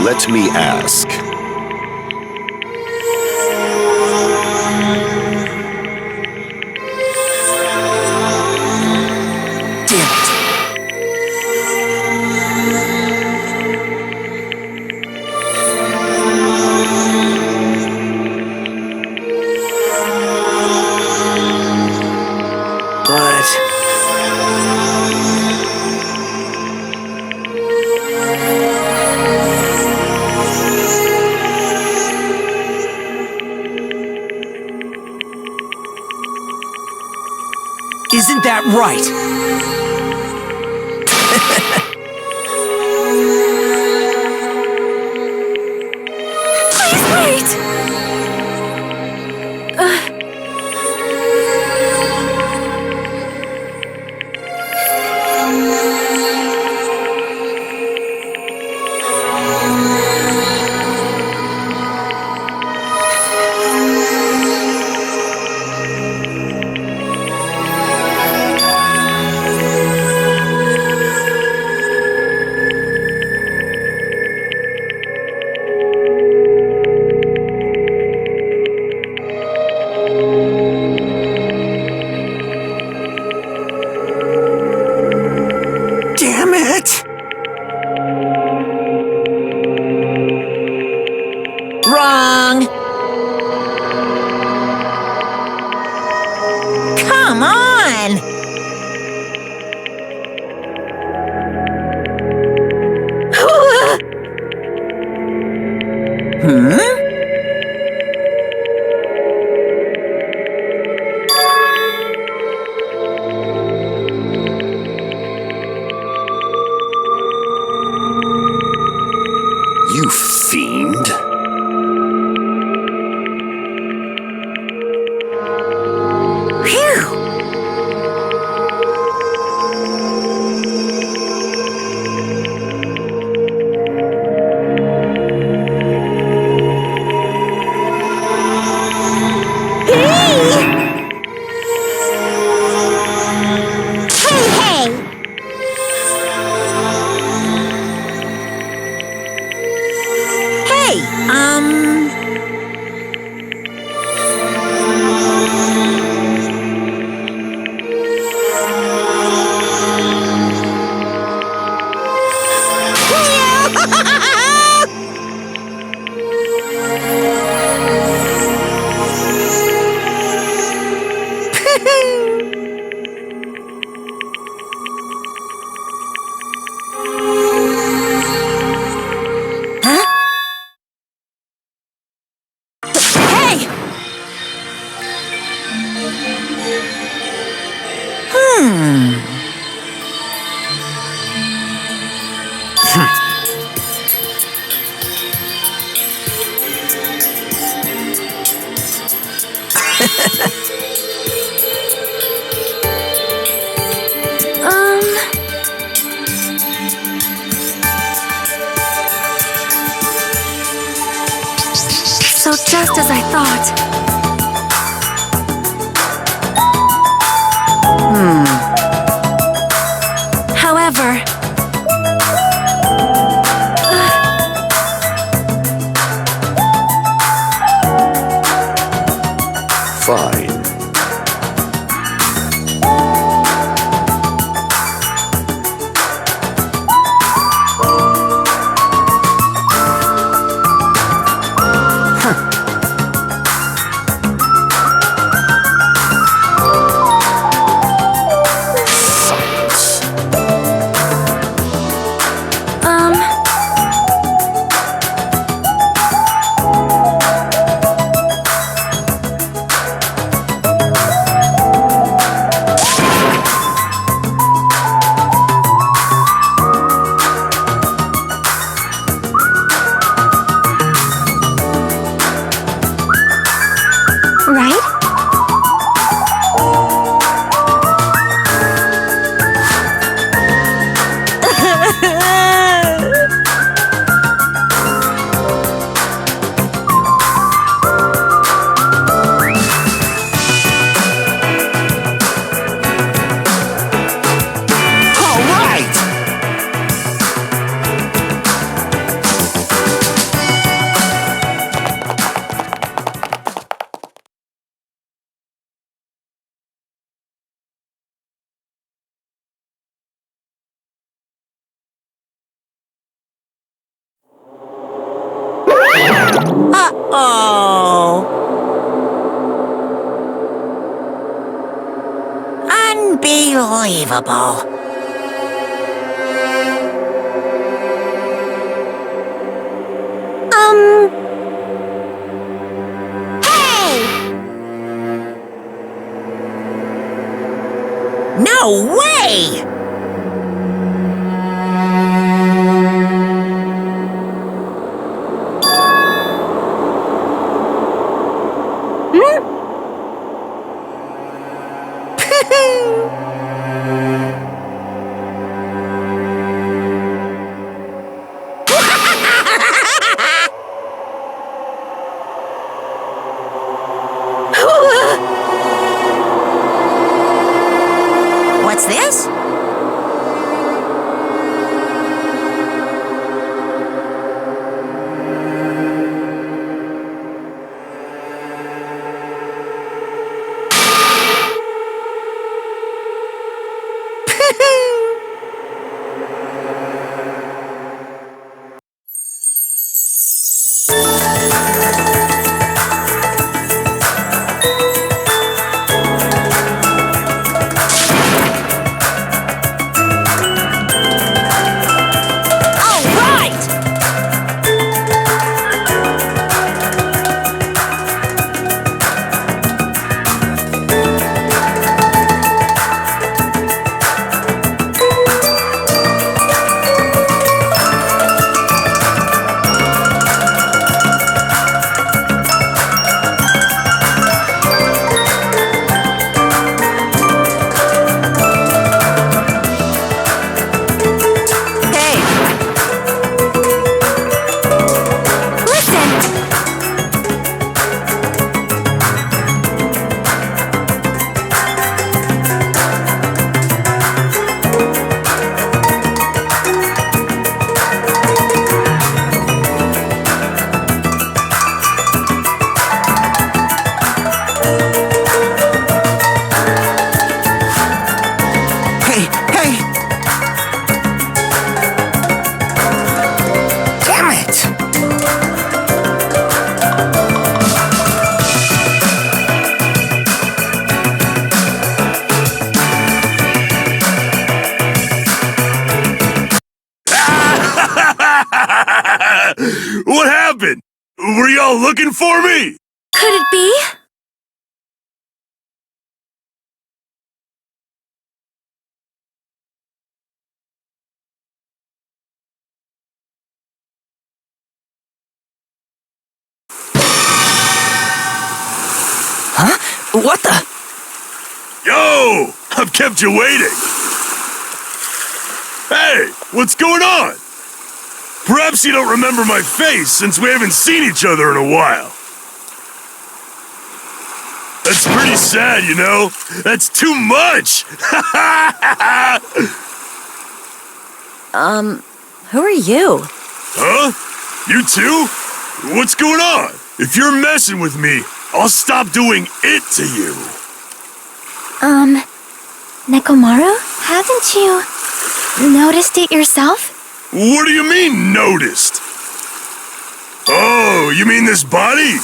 Let me ask. Isn't that right? Please wait! Damn it! Wrong! Come on! You fiend. Phew! So just as I thought. However... Fine. Right? All right! Uh-oh. Unbelievable. Hey! No way! What's this? What happened? Were y'all looking for me? Could it be? What the? Yo! I've kept you waiting. Hey, what's going on? Perhaps you don't remember my face since we haven't seen each other in a while. That's pretty sad, you know? That's too much! Who are you? Huh? You too? What's going on? If you're messing with me, I'll stop doing it to you. Nekomaru? Haven't you noticed it yourself? What do you mean, noticed? Oh, you mean this body?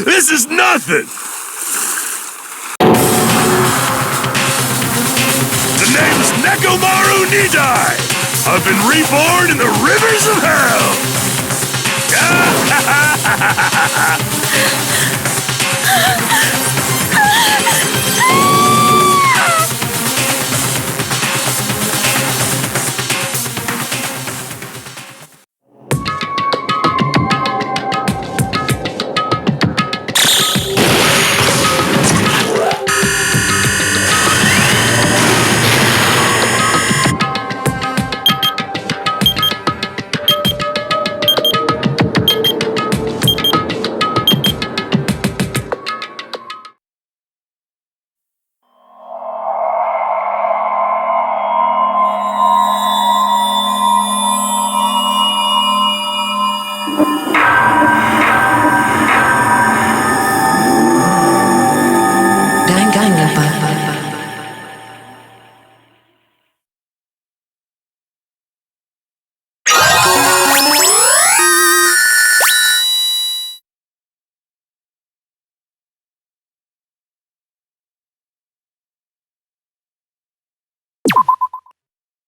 This is nothing! The name's Nekomaru Nidai! I've been reborn in the rivers of hell!